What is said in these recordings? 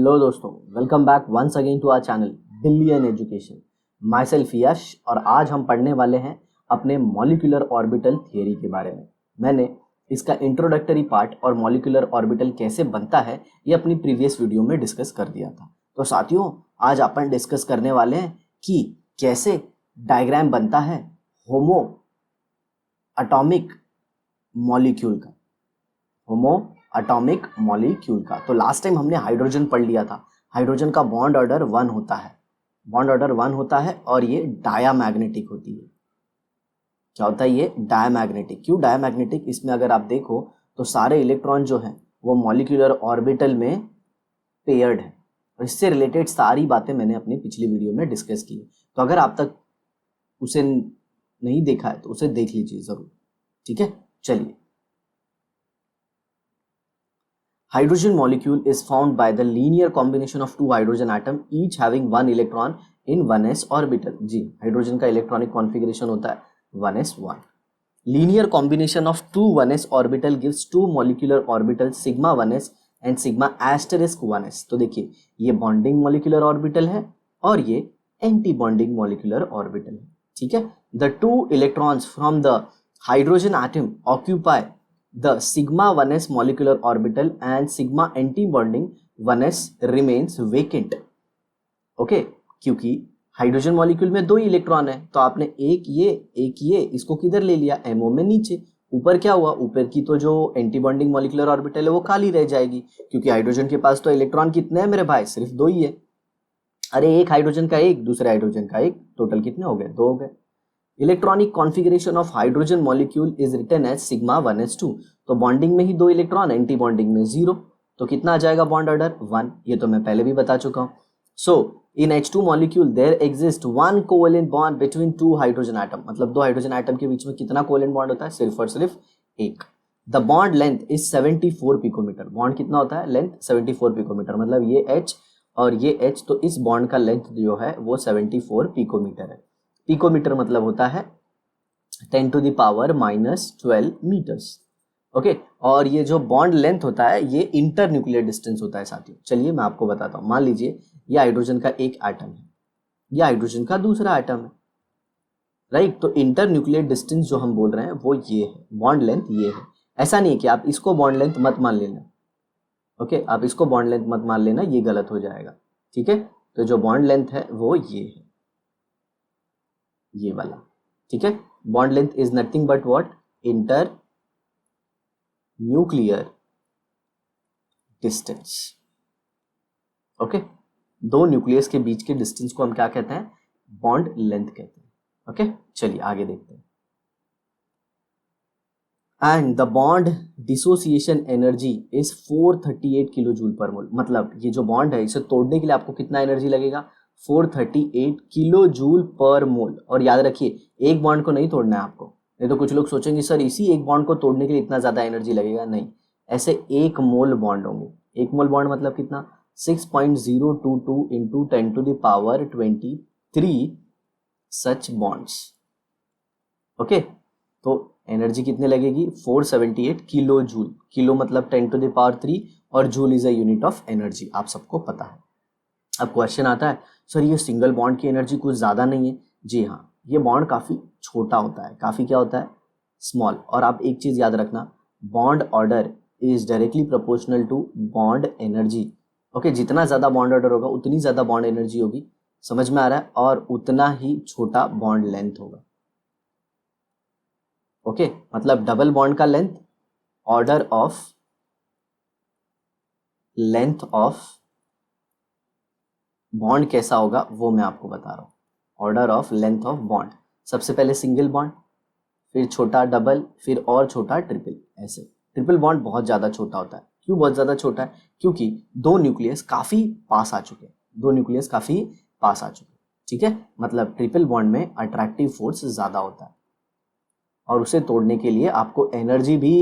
Hello दोस्तों, welcome back once again to our channel billion education. Myself Yash, और आज हम पढ़ने वाले हैं अपने मॉलिक्यूलर ऑर्बिटल थियरी के बारे में। मैंने इसका इंट्रोडक्टरी पार्ट और मॉलिक्यूलर ऑर्बिटल कैसे बनता है ये अपनी प्रीवियस वीडियो में डिस्कस कर दिया था। तो साथियों, आज अपन डिस्कस करने वाले हैं कि कैसे डायग्राम बनता है होमो एटॉमिक मॉलिक्यूल का। तो लास्ट टाइम हमने हाइड्रोजन पढ़ लिया था। हाइड्रोजन का बॉन्ड ऑर्डर 1 होता है और ये डायामैग्नेटिक होती है। क्या होता है ये? डायामैग्नेटिक। क्यों डायामैग्नेटिक? इसमें अगर आप देखो तो सारे इलेक्ट्रॉन जो हैं वो मॉलिक्यूलर ऑर्बिटल में पेयर्ड है, और इससे रिलेटेड सारी बातें मैंने अपनी पिछली वीडियो में डिस्कस की है। तो अगर आप तक उसे नहीं देखा है तो उसे देख लीजिए जरूर। ठीक है, चलिए। Hydrogen molecule is formed by the linear combination of two hydrogen atom each having one electron in 1s orbital। जी, हाइड्रोजन का इलेक्ट्रॉनिक कॉन्फ़िगरेशन होता है 1s1। Linear combination of two 1s orbital gives two molecular orbitals sigma 1s and sigma asterisk 1s। तो देखिए, ये bonding molecular orbital है और ये एंटी बॉन्डिंग मॉलिक्यूलर ऑर्बिटल है। ठीक है, the two electrons from the hydrogen atom occupy the sigma 1s molecular orbital and sigma anti-bonding 1s remains vacant। Okay, क्योंकि हाइड्रोजन मॉलिक्यूल में 2 इलेक्ट्रॉन है, तो आपने एक ये इसको किधर ले लिया? MO में नीचे। ऊपर क्या हुआ? ऊपर की तो जो एंटी बॉन्डिंग मॉलिक्यूलर ऑर्बिटल है वो खाली रह जाएगी, क्योंकि हाइड्रोजन के पास तो इलेक्ट्रॉन कितने हैं मेरे भाई? सिर्फ 2 ही है। अरे एक हाइड्रोजन का एक, दूसरे हाइड्रोजन का एक, टोटल कितने हो गए? 2 हो गए। Electronic configuration of hydrogen molecule is written as sigma 1s2। तो बॉन्डिंग में ही 2 इलेक्ट्रॉन, एंटी बॉन्डिंग में 0, तो कितना आ जाएगा बॉन्ड ऑर्डर? 1। ये तो मैं पहले भी बता चुका हूं। So in H2 molecule there exist 1 covalent bond between 2 hydrogen atom. मतलब 2 हाइड्रोजन एटम के बीच में कितना कोवेलेंट बॉन्ड होता है? सिर्फ और सिर्फ एक। The bond length is 74 picometre. Bond कितना होता है? Length 74 picometre. मतलब ये H और ये H, तो इस बॉन्ड का लेंथ जो है वो 74 पिकोमीटर है। पिकोमीटर मतलब होता है 10 to the power -12 metres. Okay, और ये जो बॉन्ड लेंथ होता है ये इंटर न्यूक्लियर डिस्टेंस होता है साथियों। चलिए मैं आपको बताता हूँ। मान लीजिए ये हाइड्रोजन का एक एटम है, ये हाइड्रोजन का दूसरा एटम है, राइट। तो इंटर न्यूक्लियर डिस्टेंस जो हम बोल रहे हैं वो ये है, बॉन्ड लेंथ ये है। ऐसा नहीं है कि आप इसको बॉन्ड लेंथ मत मान लेना। ओके, आप इसको बॉन्ड लेंथ मत मान लेना, ये गलत हो जाएगा। ठीक है, तो जो बॉन्ड लेंथ है वो ये है, ये वाला। ठीक है, bond length is nothing but what? Inter nuclear distance. Okay, 2 nucleus के बीच के डिस्टेंस को हम क्या कहते हैं? बॉन्ड लेंथ कहते हैं। ओके, चलिए आगे देखते हैं। And the bond dissociation energy is 438 kilo joule per mole. मतलब ये जो बॉन्ड है इसे तोड़ने के लिए आपको कितना एनर्जी लगेगा? 438 किलो जूल पर मोल। और याद रखिए, एक बॉन्ड को नहीं तोड़ना है आपको। नहीं तो कुछ लोग सोचेंगे सर इसी एक बॉन्ड को तोड़ने के लिए इतना ज्यादा एनर्जी लगेगा। नहीं, ऐसे 1 मोल बॉन्ड होंगे। 1 मोल बॉन्ड मतलब कितना? 6.022 into 10 to the power 23 such bonds. Okay, तो एनर्जी कितने लगेगी? 478 किलो जूल। किलो मतलब 10 to the power 3 और joule is a unit of energy, आप सबको पता है। अब क्वेश्चन आता है, सर ये सिंगल बॉन्ड की एनर्जी कुछ ज्यादा नहीं है? जी हाँ, ये बॉन्ड काफी छोटा होता है। काफी क्या होता है? स्मॉल। और आप एक चीज याद रखना, bond order is directly proportional to bond energy. Okay, जितना ज्यादा बॉन्ड ऑर्डर होगा उतनी ज्यादा बॉन्ड एनर्जी होगी। समझ में आ रहा है? और उतना ही छोटा बॉन्ड लेंथ होगा। ओके, मतलब डबल बॉन्ड का length, order of length of bond कैसा होगा वो मैं आपको बता रहा हूं। Order of length of bond, सबसे पहले सिंगल बॉन्ड, फिर छोटा डबल, फिर और छोटा ट्रिपल। ऐसे ट्रिपल बॉन्ड बहुत ज्यादा छोटा होता है। क्यों बहुत ज्यादा छोटा है? क्योंकि 2 न्यूक्लियस काफी पास आ चुके हैं। 2 न्यूक्लियस काफी पास आ चुके हैं। ठीक है, मतलब ट्रिपल बॉन्ड में अट्रैक्टिव फोर्स ज्यादा होता है, और उसे तोड़ने के लिए आपको एनर्जी भी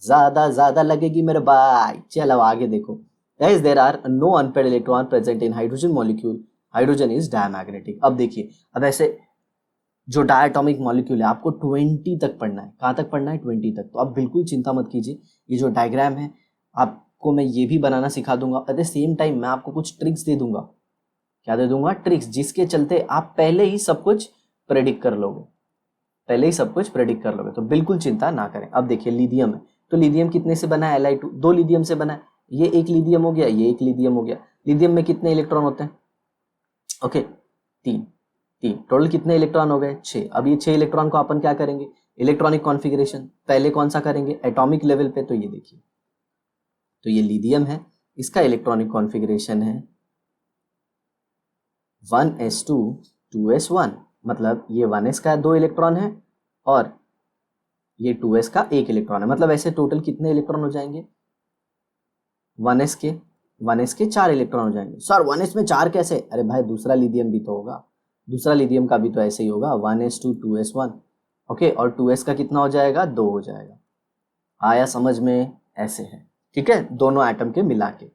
ज्यादा लगेगी मेरे भाई। चलो आगे देखो। As there are no unpaired electron present in hydrogen molecule, hydrogen is diamagnetic। अब देखिए, अब ऐसे जो डायटॉमिक मॉलिक्यूल है आपको 20 तक पढ़ना है। कहाँ तक पढ़ना है? 20 तक। तो अब बिल्कुल चिंता मत कीजिए, ये जो डायग्राम है आप आपको मैं ये भी बनाना सिखा दूंगा, एट द सेम टाइम मैं आपको कुछ ट्रिक्स दे दूंगा। क्या दे दूंगा? ट्रिक्स, जिसके चलते आप पहले ही सब कुछ प्रेडिक्ट कर लोगे, पहले ही सब कुछ प्रेडिक्ट कर लोगे। तो बिल्कुल चिंता ना करें। अब देखिए लिथियम है, तो लिथियम कितने से बना है? Li2, 2 लिथियम से बना है। ये एक लिथियम हो गया, ये एक लिथियम हो गया। लिथियम में कितने इलेक्ट्रॉन होते हैं? ओके, 3 3। टोटल कितने इलेक्ट्रॉन हो गए? 6। अब ये 6 इलेक्ट्रॉन को अपन क्या करेंगे? इलेक्ट्रॉनिक कॉन्फ़िगरेशन पहले कौन सा करेंगे? एटॉमिक लेवल पे। तो ये देखिए, तो ये लिथियम है, इसका इलेक्ट्रॉनिक कॉन्फ़िगरेशन है 1s2 2s1, मतलब ये 1s का 2 इलेक्ट्रॉन है और ये 2s का 1 इलेक्ट्रॉन है। मतलब ऐसे टोटल कितने इलेक्ट्रॉन हो जाएंगे? 1s के 4 इलेक्ट्रॉन हो जाएंगे। सर 1s में 4 कैसे? अरे भाई दूसरा लिथियम भी तो होगा, दूसरा लिथियम का भी तो ऐसे ही होगा, 1s2 2s1। ओके, और 2s का कितना हो जाएगा? 2 हो जाएगा। आया समझ में? ऐसे है, ठीक है, दोनों एटम के मिला के।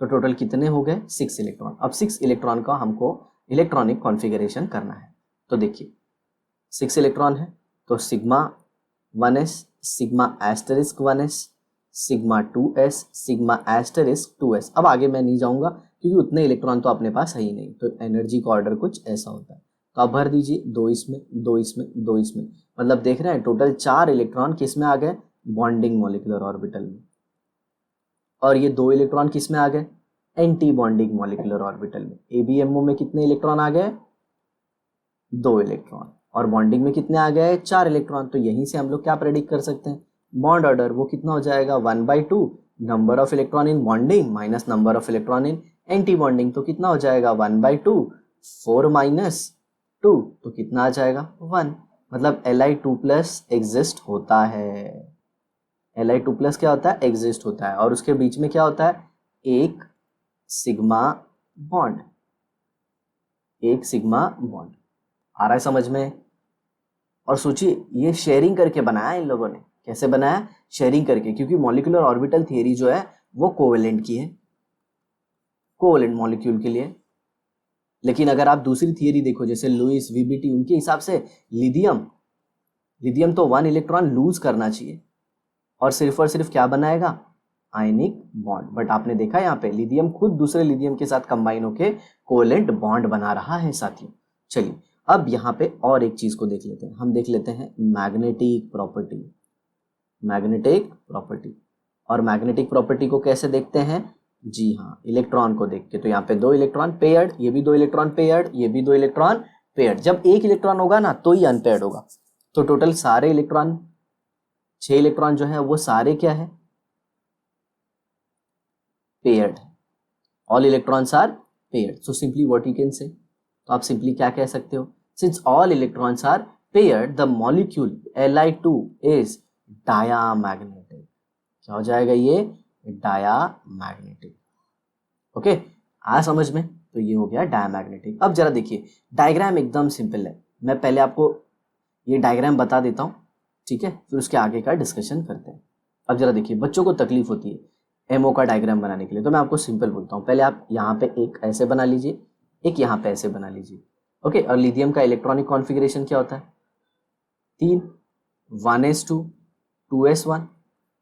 तो टोटल कितने हो गए? 6 इलेक्ट्रॉन। अब 6 इलेक्ट्रॉन का हमको इलेक्ट्रॉनिक कॉन्फ़िगरेशन करना है। तो देखिए 6 इलेक्ट्रॉन है, तो sigma 1s, sigma asterisk 1s, sigma 2s, sigma asterisk 2s। अब आगे मैं नहीं जाऊंगा क्योंकि उतने इलेक्ट्रॉन तो अपने पास है ही नहीं। तो एनर्जी का ऑर्डर कुछ ऐसा होता है। तो आप भर दीजिए, 2 इसमें, 2 इसमें, 2 इसमें। मतलब देख रहे हैं टोटल 4 इलेक्ट्रॉन किस में आ गए? बॉन्डिंग मॉलिक्यूलर ऑर्बिटल में। और ये 2 इलेक्ट्रॉन किस में आ गए? एंटी बॉन्डिंग मॉलिक्यूलर ऑर्बिटल में। एबीएमओ में कितने इलेक्ट्रॉन आ गए? 2 इलेक्ट्रॉन। और बॉन्डिंग में कितने आ गए? 4 इलेक्ट्रॉन। तो यहीं से हम लोग क्या प्रेडिक्ट कर सकते हैं? बॉन्ड ऑर्डर वो कितना हो जाएगा? 1/2 number of electron in bonding minus number of electron in anti bonding. तो कितना हो जाएगा? 1/2, 4 माइनस 2, तो कितना आ जाएगा? 1। मतलब Li2+ एग्जिस्ट होता है। Li2+ क्या होता है? एग्जिस्ट होता है। और उसके बीच में क्या होता है? एक सिग्मा बॉन्ड, एक सिग्मा बॉन्ड। आ रहा है समझ में? और सोचिए ये शेयरिंग करके बनाया इन लोगों ने। कैसे बनाया? शेयरिंग करके, क्योंकि मॉलिक्यूलर ऑर्बिटल थ्योरी जो है वो कोवेलेंट की है, कोवेलेंट मॉलिक्यूल के लिए। लेकिन अगर आप दूसरी थियरी देखो जैसे लुईस, वीबीटी, उनके हिसाब से लिथियम तो 1 इलेक्ट्रॉन लूज करना चाहिए और सिर्फ क्या बनाएगा? Ionic bond. बट आपने देखा यहाँ पे लिथियम खुद दूसरे लिथियम के साथ कंबाइन होके कोवेलेंट बॉन्ड बना रहा है साथियों। चलिए अब यहाँ पे और एक चीज को देख लेते हैं। हम देख लेते हैं मैग्नेटिक प्रॉपर्टी। मैग्नेटिक प्रॉपर्टी, और मैग्नेटिक प्रॉपर्टी को कैसे देखते हैं? जी हाँ, इलेक्ट्रॉन को देख के। तो यहाँ पे 2 इलेक्ट्रॉन पेयर्ड, ये भी 2 इलेक्ट्रॉन पेयर्ड, ये भी 2 इलेक्ट्रॉन पेयर्ड। जब एक इलेक्ट्रॉन होगा ना तो ही अनपेयर्ड होगा। तो टोटल सारे इलेक्ट्रॉन 6 इलेक्ट्रॉन जो है वो सारे क्या है? Paired. All electrons are paired. So simply what you can say, तो आप सिंपली क्या कह सकते हो? Since all electrons are paired the molecule Li2 is diamagnetic. क्या हो जाएगा ये? डायामैग्नेटिक। ओके, आ समझ में? तो ये हो गया डायामैग्नेटिक। अब जरा देखिए डायग्राम एकदम सिंपल है। मैं पहले आपको ये डायग्राम बता देता हूँ, ठीक है, फिर उसके आगे का डिस्कशन करते हैं। अब जरा देखिए बच्चों को तकलीफ होती है एमओ का डायग्राम बनाने के लिए, तो मैं आपको सिंपल बोलता हूँ। पहले आप यहाँ पे एक ऐसे बना लीजिए, एक यहाँ पे ऐसे बना लीजिए। ओके, और लिथियम का इलेक्ट्रॉनिक कॉन्फ़िगरेशन क्या होता है? 3, 1s2 2s1।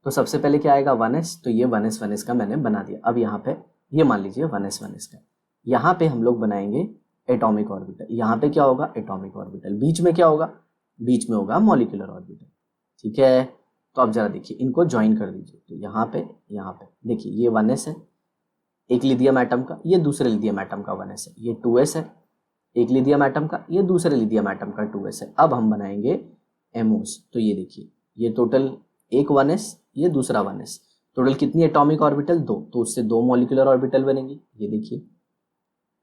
तो सबसे पहले क्या आएगा? 1s। तो ये 1s का मैंने बना दिया। अब यहाँ पे ये मान लीजिए 1s का। यहाँ पे हम लोग बनाएंगे एटॉमिक ऑर्बिटल। यहाँ पे क्या होगा? Atomic orbital. बीच में क्या होगा? बीच में होगा मॉलिक्यूलर ऑर्बिटल, ठीक है। तो अब जरा देखिए इनको ज्वाइन कर दीजिए। तो यहाँ पे देखिए ये 1s है एक लिथियम एटम का, ये दूसरे लिथियम एटम का 1s है। ये 2s है एक लिथियम एटम का, ये दूसरे लिथियम एटम का 2s है। अब हम बनाएंगे एमओस। तो ये देखिए ये टोटल एक 1s, ये दूसरा 1s। टोटल कितनी एटॉमिक ऑर्बिटल? 2। तो उससे 2 मॉलिक्यूलर ऑर्बिटल बनेंगी। ये देखिए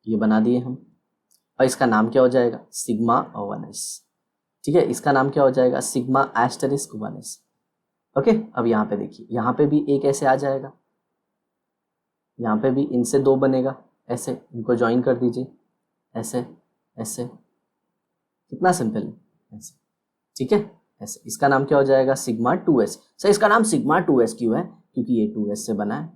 ये बना दिए हम। और इसका नाम क्या हो जाएगा? सिग्मा 1s, ठीक है। इसका नाम क्या हो जाएगा? Sigma asterisk 1s। ओके, अब यहाँ पे देखिए यहाँ पे भी एक ऐसे आ जाएगा, यहाँ पे भी इनसे 2 बनेगा ऐसे। इनको ज्वाइन कर दीजिए ऐसे ऐसे। कितना सिंपल है, ऐसे, ठीक है, ऐसे। इसका नाम क्या हो जाएगा? Sigma 2s। सर इसका नाम सिग्मा 2s क्यों है? क्योंकि ये 2s से बना है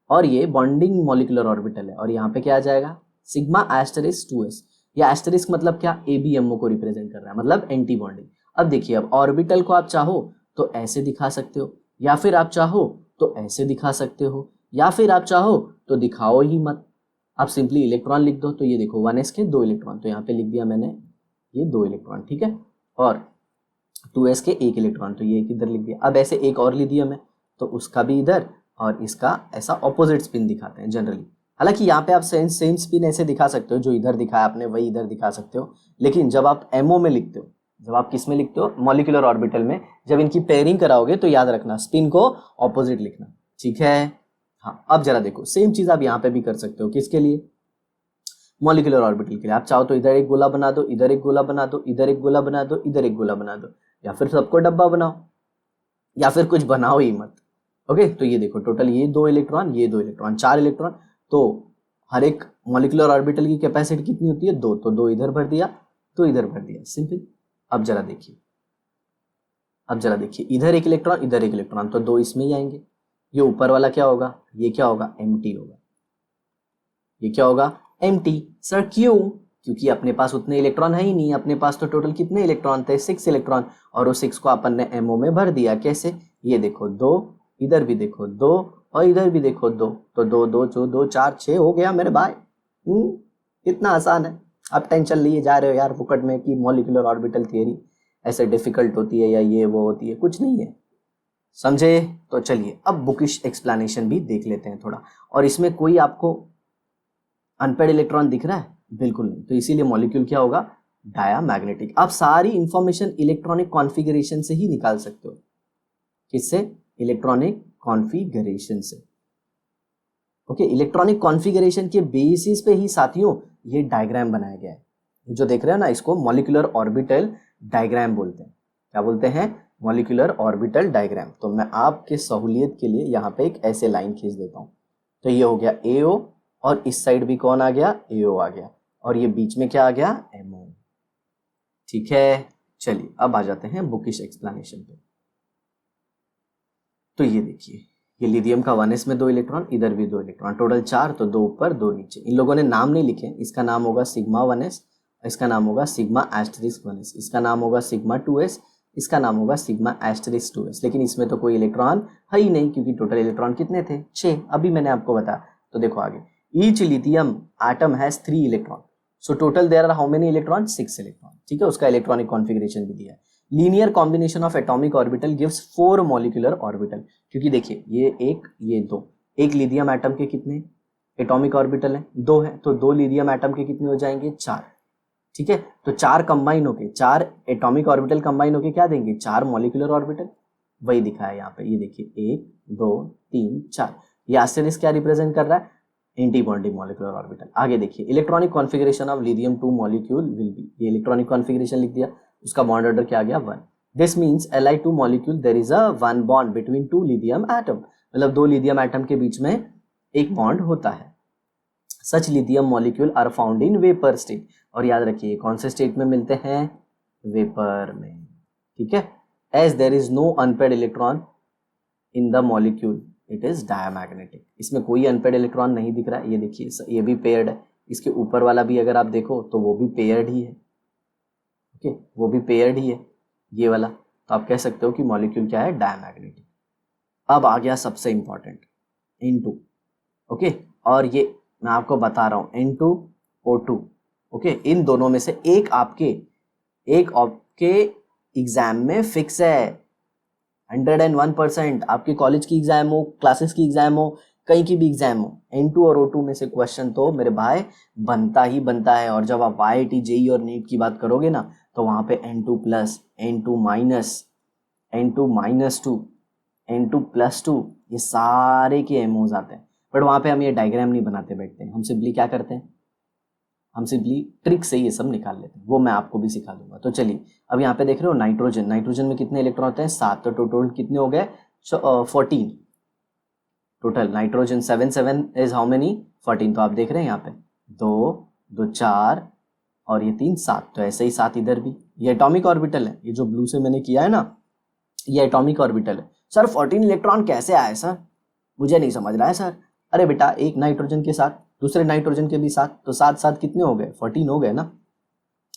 और ये बॉन्डिंग मॉलिक्यूलर ऑर्बिटल है। और यहाँ पे क्या आ जाएगा? Sigma asterisk 2s। या एस्टेरिस्क मतलब क्या? एबीएमओ को रिप्रेजेंट कर रहा है, मतलब एंटी बॉन्डिंग। अब देखिए अब ऑर्बिटल को आप चाहो तो ऐसे दिखा सकते हो, या फिर आप चाहो तो ऐसे दिखा सकते हो, या फिर आप चाहो तो दिखाओ ही मत, आप सिंपली इलेक्ट्रॉन लिख दो। तो ये देखो 1s के 2 इलेक्ट्रॉन, तो यहाँ पे लिख दिया मैंने ये 2 इलेक्ट्रॉन, ठीक है। और 2s के 1 इलेक्ट्रॉन, तो ये एक इधर लिख दिया। अब ऐसे एक और लिख दिया मैं, तो उसका भी इधर और इसका ऐसा ऑपोजिट स्पिन दिखाते हैं जनरली। हालांकि यहाँ पे आप सेम स्पिन ऐसे दिखा सकते हो, जो इधर दिखाया आपने वही इधर दिखा सकते हो, लेकिन जब आप एमओ में लिखते हो, जब आप किस में लिखते हो, मॉलिक्यूलर ऑर्बिटल में, जब इनकी पेयरिंग कराओगे तो याद रखना स्पिन को ऑपोजिट लिखना, ठीक है। हाँ, अब जरा देखो सेम चीज आप यहाँ पे भी कर सकते हो। किसके लिए? मॉलिक्यूलर ऑर्बिटल के लिए। आप चाहो तो इधर एक गोला बना दो, इधर एक गोला बना दो, इधर एक गोला बना दो, इधर एक गोला बना दो, या फिर सबको डब्बा बनाओ, या फिर कुछ बनाओ ही मत। ओके, तो ये देखो टोटल ये 2 इलेक्ट्रॉन, ये 2 इलेक्ट्रॉन, 4 इलेक्ट्रॉन। तो हर एक मॉलिक्यूलर ऑर्बिटल की कैपेसिटी कितनी होती है? 2, तो 2 इधर भर दिया, तो इधर भर दिया, सिंपल। अब जरा देखिए, अब जरा देखिए, इधर एक इलेक्ट्रॉन, इधर एक इलेक्ट्रॉन, तो 2 इसमें ही आएंगे। ये ऊपर वाला क्या होगा? ये क्या होगा? एम्प्टी होगा। ये क्या होगा? एम्प्टी। सर क्यों? क्योंकि अपने पास उतने इलेक्ट्रॉन है ही नहीं। अपने पास तो टोटल कितने इलेक्ट्रॉन थे? 6 इलेक्ट्रॉन, और वो 6 को अपन ने एमओ में भर दिया। कैसे? ये देखो 2, इधर भी देखो 2, और इधर भी देखो 2, तो 2 2 2 4 6 हो गया मेरे भाई। कितना आसान है। आप टेंशन लिए जा रहे हो यार फुकट में कि मॉलिक्यूलर ऑर्बिटल थियरी ऐसे डिफिकल्ट होती है या ये वो होती है, कुछ नहीं है, समझे? तो चलिए अब बुकिश एक्सप्लेनेशन भी देख लेते हैं थोड़ा। और इसमें कोई आपको अनपेड इलेक्ट्रॉन दिख रहा है? बिल्कुल नहीं। तो इसीलिए मॉलिक्यूल क्या होगा? डायामैग्नेटिक। आप सारी इंफॉर्मेशन इलेक्ट्रॉनिक कॉन्फ़िगरेशन से ही निकाल सकते हो। किससे? इलेक्ट्रॉनिक कॉन्फ़िगरेशन से। ओके, इलेक्ट्रॉनिक कॉन्फ़िगरेशन के बेसिस पे ही साथियों ये डायग्राम बनाया गया है। जो देख रहे हो ना, इसको मॉलिक्यूलर ऑर्बिटल डायग्राम बोलते हैं। क्या बोलते हैं? Molecular orbital diagram. तो मैं आपके सहूलियत के लिए यहाँ पे एक ऐसे लाइन खींच देता हूँ। तो ये हो गया AO, और इस साइड भी कौन आ गया? AO आ गया, और ये बीच में क्या आ गया? MO। ठीक है, चलिए अब आ जाते हैं बुकिश एक्सप्लेनेशन पे। तो ये देखिए, ये लिथियम का 1s में 2 इलेक्ट्रॉन, इधर भी 2 इलेक्ट्रॉन, टोटल 4, तो 2 ऊपर 2 नीचे। इन लोगों ने नाम नहीं लिखे। इसका नाम होगा सिग्मा 1s, इसका नाम होगा सिग्मा एस्टेरिस्क 1s, इसका नाम होगा सिग्मा 2s, इसका नाम होगा सिग्मा एस्टेरिस्क 2s। लेकिन इसमें तो कोई इलेक्ट्रॉन है ही नहीं, क्योंकि टोटल इलेक्ट्रॉन कितने थे? 6। अभी मैंने आपको बताया। तो देखो आगे, each lithium atom has 3 electron, so total there are how many electron? 6 electron. ठीक है, उसका इलेक्ट्रॉनिक कॉन्फ़िगरेशन भी दिया है। Linear combination of atomic orbital gives 4 molecular orbital. क्योंकि देखिए ये 1, ये 2, एक लिथियम एटम के कितने एटॉमिक ऑर्बिटल हैं? 2 है, तो 2 लिथियम एटम के कितने हो जाएंगे? 4। ठीक है, तो 4 कंबाइन होके, 4 एटॉमिक ऑर्बिटल कंबाइन होके क्या देंगे? 4 मॉलिक्यूलर ऑर्बिटल। वही दिखा है यहाँ पे, ये देखिए 1 2 3 4। ये एस्टेरिस्क क्या रिप्रेजेंट कर रहा है? Anti bonding molecular orbital. आगे देखिए, electronic configuration of lithium 2 molecule will be, ये इलेक्ट्रॉनिक कॉन्फ़िगरेशन लिख दिया, उसका बॉन्ड ऑर्डर क्या आ गया? 1। This means Li2 molecule there is a 1 bond between 2 lithium atom, मतलब 2 लिथियम एटम के बीच में एक बॉन्ड होता है। Such lithium molecule are found in vapour state, और याद रखिए कौन से स्टेट में मिलते हैं? वेपर में। ठीक है, as there is no unpaired electron in the molecule it is diamagnetic. इसमें कोई अनपेड इलेक्ट्रॉन नहीं दिख रहा है। ये देखिए, ये भी पेयर्ड है, इसके ऊपर वाला भी अगर आप देखो तो वो भी पेयर्ड ही है। ओके, वो भी पेयर्ड ही है ये वाला, तो आप कह सकते हो कि मॉलिक्यूल क्या है? डायामैग्नेटिक। अब आ गया सबसे इंपॉर्टेंट, N2। ओके, और ये मैं आपको बता रहा हूँ N2O2। ओके, इन दोनों में से एक आपके एग्जाम में फिक्स है। 101%। आपके कॉलेज की एग्जाम हो, क्लासेस की एग्जाम हो, कहीं की भी एग्जाम हो, N2 और O2 में से क्वेश्चन तो मेरे भाई बनता ही बनता है। और जब आप IIT JEE और नीट की बात करोगे ना, तो वहां पे N2 plus, N2 minus, N2 minus 2, N2 plus 2, ये सारे के एमओज आते हैं। बट वहां पे हम ये डायग्राम नहीं बनाते बैठते हैं, हम सिंपली क्या करते हैं? हम सिंपली ट्रिक से ये सब निकाल लेते हैं, वो मैं आपको भी सिखा दूंगा। तो चलिए, अब यहाँ पे देख रहे हो नाइट्रोजन, नाइट्रोजन में कितने इलेक्ट्रॉन होते हैं? 7। तो टोटल कितने हो गए? 14 total. Nitrogen 7 7 is how many? 14। तो आप देख रहे हैं यहाँ पे 2 2 4 और ये 3 7, तो ऐसे ही 7 इधर भी। ये एटॉमिक ऑर्बिटल है, ये जो ब्लू से मैंने किया है ना, ये एटॉमिक ऑर्बिटल है। सर 14 इलेक्ट्रॉन कैसे आए सर? मुझे नहीं समझ रहा है सर। अरे बेटा, एक नाइट्रोजन के साथ दूसरे नाइट्रोजन के भी साथ, तो 7 7 कितने हो गए? 14 हो गए ना,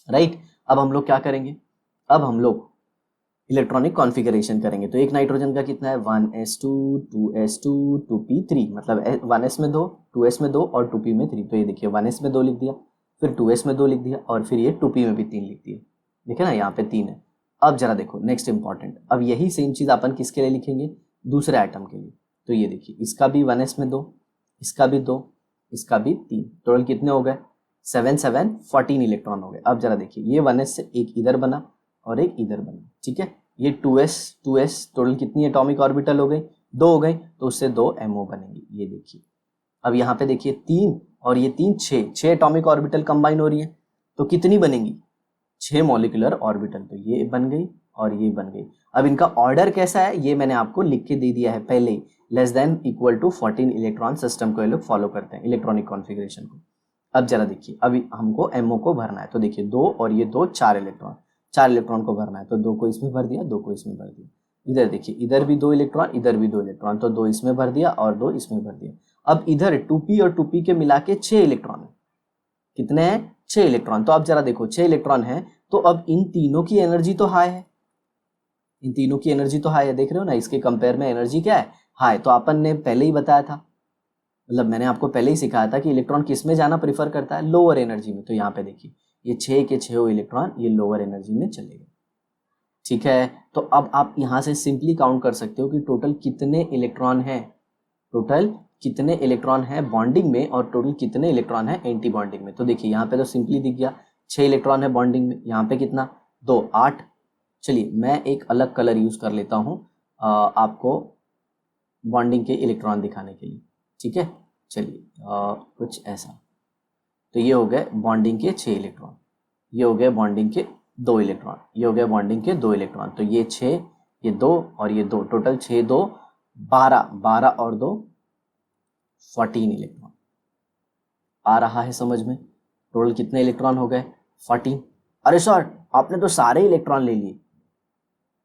राइट। अब हम लोग क्या करेंगे? अब हम लोग इलेक्ट्रॉनिक कॉन्फ़िगरेशन करेंगे। तो एक नाइट्रोजन का कितना है 1s2 2s2 2p3, मतलब 1s में 2, 2s में 2 और 2p में 3। तो ये देखिए 1s में 2 लिख दिया, फिर 2s में 2 लिख दिया और फिर ये 2p में भी 3 लिख दिया। देखिए ना यहाँ पे 3 है। अब जरा देखो नेक्स्ट इंपॉर्टेंट, अब यही सेम चीज़ अपन किसके लिए लिखेंगे, दूसरे आइटम के लिए। तो ये देखिए इसका भी 1s में 2, इसका भी 2, इसका भी 3, टोटल कितने हो गए 7 7 14 इलेक्ट्रॉन हो गए। अब जरा देखिए ये 1s से एक इधर बना और एक इधर बना, ठीक है। ये 2s टोटल कितनी एटॉमिक ऑर्बिटल हो गई, 2 हो गई, तो उससे 2 MO बनेंगी। ये देखिए अब यहाँ पे देखिए 3 और ये 3 6 एटॉमिक ऑर्बिटल कंबाइन हो रही है, तो कितनी बनेंगी 6 मॉलिक्यूलर ऑर्बिटल। तो ये बन गई और ये बन गई। अब इनका ऑर्डर कैसा है ये मैंने आपको लिख के दे दिया है पहले ही, less than equal to 14 electron system को ये लोग फॉलो करते हैं, इलेक्ट्रॉनिक कॉन्फ़िगरेशन को। अब जरा देखिए अभी हमको MO को भरना है, तो देखिए 2 और ये 2 4 इलेक्ट्रॉन, 4 इलेक्ट्रॉन को भरना है, तो 2 को इसमें भर दिया, 2 को इसमें भर दिया। इधर देखिए इधर भी 2 इलेक्ट्रॉन, इधर भी 2 इलेक्ट्रॉन, तो 2 इसमें भर दिया और 2 इसमें भर दिया। अब इधर 2p और 2p के मिला के 6 इलेक्ट्रॉन है, कितने हैं 6 इलेक्ट्रॉन। तो अब जरा देखो 6 इलेक्ट्रॉन है, तो अब इन तीनों की एनर्जी तो हाई है, इन तीनों की एनर्जी तो हाई है, देख रहे हो ना, इसके कंपेयर में एनर्जी क्या है हाई। तो अपन ने पहले ही बताया था, मतलब मैंने आपको पहले ही सिखाया था कि इलेक्ट्रॉन किस में जाना प्रीफर करता है, लोअर एनर्जी में। तो यहाँ पे देखिए ये 6 के 6 इलेक्ट्रॉन ये लोअर एनर्जी में चले गए, ठीक है। तो अब आप यहाँ से सिंपली काउंट कर सकते हो कि टोटल कितने इलेक्ट्रॉन हैं, टोटल कितने इलेक्ट्रॉन है बॉन्डिंग में और टोटल कितने इलेक्ट्रॉन है एंटी बॉन्डिंग में। तो देखिए यहाँ पे तो सिंपली दिख गया 6 इलेक्ट्रॉन है बॉन्डिंग में, यहाँ पे कितना 2 8। चलिए मैं एक अलग कलर यूज कर लेता हूँ आपको बॉन्डिंग के इलेक्ट्रॉन दिखाने के लिए, ठीक है। चलिए कुछ ऐसा, तो ये हो गए बॉन्डिंग के 6 इलेक्ट्रॉन, ये हो गए बॉन्डिंग के 2 इलेक्ट्रॉन, ये हो गए बॉन्डिंग के 2 इलेक्ट्रॉन। तो ये 6 ये 2 और ये 2, टोटल 6 2 12, 12 और 2 14 इलेक्ट्रॉन। आ रहा है समझ में, टोटल कितने इलेक्ट्रॉन हो गए 14। अरे सर आपने तो सारे इलेक्ट्रॉन ले लिए,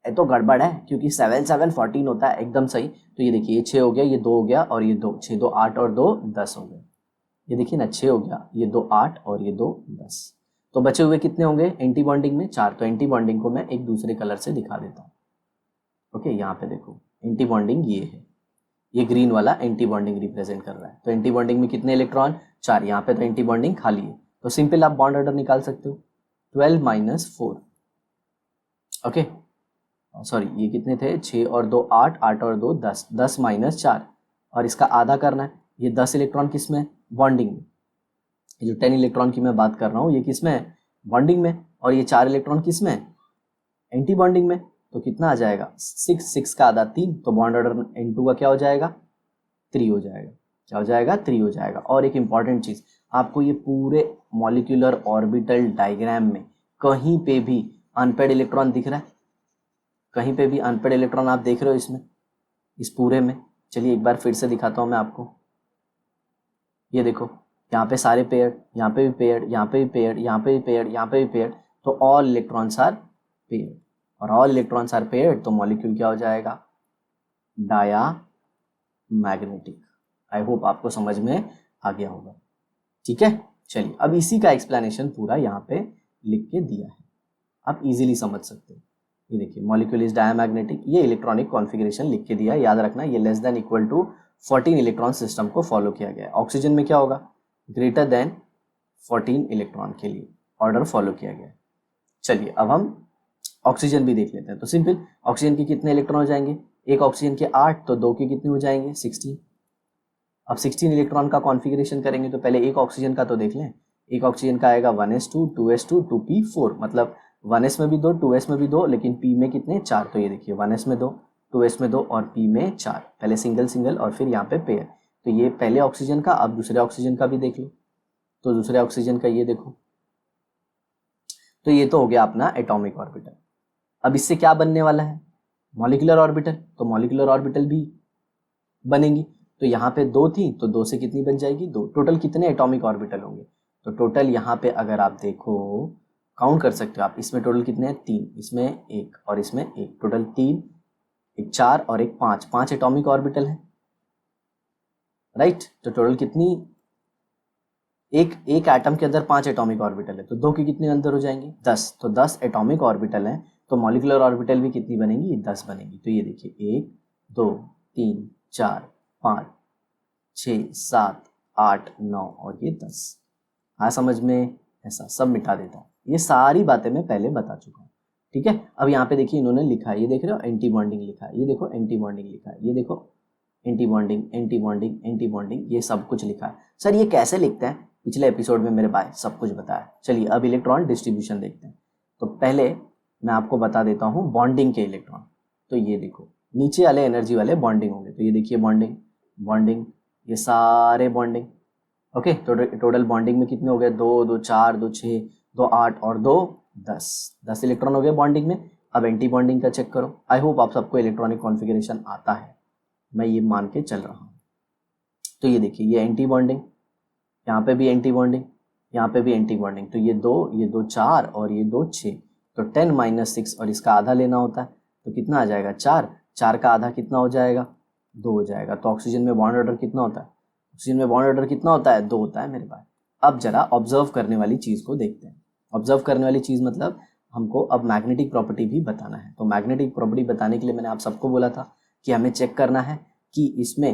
ये तो गड़बड़ है, क्योंकि 7 7 14 होता है, एकदम सही। तो ये देखिए ये 6 हो गया, ये 2 हो गया और ये 2, 6 2 8 और 2 10 हो गए। ये देखिए ना 6 हो गया, ये 2 8 और ये 2 10। तो बचे हुए कितने होंगे एंटी बॉन्डिंग में 4। तो एंटी बॉन्डिंग को मैं एक दूसरे कलर से दिखा देता हूँ। ओके यहाँ पे देखो एंटी बॉन्डिंग ये है, ये ग्रीन वाला एंटी बॉन्डिंग रिप्रेजेंट कर रहा है। तो एंटी बॉन्डिंग में कितने इलेक्ट्रॉन 4, यहाँ पे तो एंटी बॉन्डिंग खाली है, तो सिंपल आप बॉन्ड ऑर्डर निकाल सकते हो 12 - 4। ओके सॉरी ये कितने थे 6 और 2 8, 8 और 2 10, 10 - 4 और इसका आधा करना है। ये 10 इलेक्ट्रॉन किस में बॉन्डिंग में, ये जो 10 इलेक्ट्रॉन की मैं बात कर रहा हूँ ये किस में है बॉन्डिंग में, और ये 4 इलेक्ट्रॉन किस में एंटी बॉन्डिंग में। तो कितना आ जाएगा 6, 6 का आधा 3, तो बॉन्ड ऑर्डर N2 का क्या हो जाएगा 3 हो जाएगा, क्या हो जाएगा 3 हो जाएगा। और एक इंपॉर्टेंट चीज आपको ये पूरे मॉलिक्यूलर ऑर्बिटल डायग्राम में कहीं पे भी अनपेड इलेक्ट्रॉन दिख रहा है, कहीं पे भी अनपेड इलेक्ट्रॉन आप देख रहे हो इसमें, इस पूरे में। चलिए एक बार फिर से दिखाता हूं मैं आपको, ये देखो यहाँ पे सारे पेयर, यहाँ पे भी पेयर, यहाँ पे भी पेयर, यहाँ पे भी पेयर, यहाँ पे भी पेयर, तो ऑल इलेक्ट्रॉन्स आर पेयर, और ऑल इलेक्ट्रॉन्स आर पेयर तो मॉलिक्यूल क्या हो जाएगा डाया मैग्नेटिक। आई होप आपको समझ में आ गया होगा, ठीक है। चलिए अब इसी का एक्सप्लेनेशन पूरा यहाँ पे लिख के दिया है, आप इजीली समझ सकते हो। ये देखिए मॉलिक्यूल इज डायमैग्नेटिक, ये इलेक्ट्रॉनिक कॉन्फ़िगरेशन लिख के दिया है, याद रखना ये less than equal to 14 electron system को फॉलो किया गया है। ऑक्सीजन में क्या होगा ग्रेटर देन 14 इलेक्ट्रॉन के लिए ऑर्डर फॉलो किया गया है। चलिए अब हम ऑक्सीजन भी देख लेते हैं। तो सिंपल ऑक्सीजन के कितने इलेक्ट्रॉन हो जाएंगे, एक ऑक्सीजन के 8, तो 2 के कितने हो जाएंगे 16। अब 16 इलेक्ट्रॉन का कॉन्फ़िगरेशन करेंगे तो पहले एक ऑक्सीजन का तो देख लें। एक ऑक्सीजन का आएगा 1s2 2s2 2p4, मतलब 1s में भी 2 2s में भी 2, लेकिन p में कितने 4। तो ये देखिए 1s में 2 2s में 2 और p में 4, पहले सिंगल सिंगल और फिर यहाँ पे पेयर। तो ये पहले ऑक्सीजन का, अब दूसरे ऑक्सीजन का भी देख लो। तो दूसरे ऑक्सीजन का ये देखो, तो ये तो हो गया अपना एटॉमिक ऑर्बिटल। अब इससे क्या बनने वाला है मॉलिक्यूलर ऑर्बिटल, तो मॉलिक्यूलर ऑर्बिटल भी बनेंगी। तो यहाँ पे 2 थी तो 2 से कितनी बन जाएगी 2। टोटल कितने एटॉमिक ऑर्बिटल होंगे, तो टोटल यहाँ पे अगर आप देखो काउंट कर सकते हो आप, इसमें टोटल कितने हैं 3, इसमें 1 और इसमें 1, टोटल 3, एक 4 और एक 5, 5 एटॉमिक ऑर्बिटल है राइट। तो टोटल कितनी एक एटम के अंदर 5 एटॉमिक ऑर्बिटल है, तो 2 के कितने अंदर हो जाएंगे 10, तो 10 एटॉमिक ऑर्बिटल हैं तो मॉलिक्यूलर ऑर्बिटल भी कितनी बनेंगी, 10 बनेंगी। तो ये देखिए 1 2 3 4 5 6 7 8 9 और ये 10। हाँ समझ में, ऐसा सब मिटा देता हूँ। ये सारी बातें मैं पहले बता चुका हूँ, ठीक है। अब यहाँ पे देखिए इन्होंने लिखा है, ये देख रहे हो एंटी बॉन्डिंग लिखा है, ये देखो एंटी बॉन्डिंग लिखा है, ये देखो anti bonding anti bonding anti bonding, ये सब कुछ लिखा है। सर ये कैसे लिखते हैं, पिछले एपिसोड में मेरे भाई सब कुछ बताया। चलिए अब इलेक्ट्रॉन डिस्ट्रीब्यूशन देखते हैं। तो पहले मैं आपको बता देता हूँ बॉन्डिंग के इलेक्ट्रॉन। तो ये देखो नीचे वाले एनर्जी वाले बॉन्डिंग होंगे, तो ये देखिए बॉन्डिंग बॉन्डिंग, ये सारे बॉन्डिंग। ओके, तो टोटल बॉन्डिंग में कितने हो गए, 2 2 4 2 6 2 8 और 2 10 इलेक्ट्रॉन हो गए बॉन्डिंग में। अब एंटी बॉन्डिंग का चेक करो। आई होप आप सबको इलेक्ट्रॉनिक कॉन्फ़िगरेशन आता है, मैं ये मान के चल रहा हूँ। तो ये देखिए ये एंटी बॉन्डिंग, यहाँ पे भी एंटी बॉन्डिंग, यहाँ पे भी एंटी बॉन्डिंग। तो ये 2 4 और ये 2 6, तो 10 - 6 और इसका आधा लेना होता है, तो कितना आ जाएगा 4। 4 का आधा कितना हो जाएगा, 2 हो जाएगा। तो ऑक्सीजन में बॉन्ड ऑर्डर कितना होता है, ऑक्सीजन में बॉन्ड ऑर्डर कितना होता है, 2 होता है मेरे पास। अब जरा ऑब्जर्व करने वाली चीज़ को देखते हैं। ऑब्जर्व करने वाली चीज़ मतलब हमको अब मैग्नेटिक प्रॉपर्टी भी बताना है। तो मैग्नेटिक प्रॉपर्टी बताने के लिए मैंने आप सबको बोला था कि हमें चेक करना है कि इसमें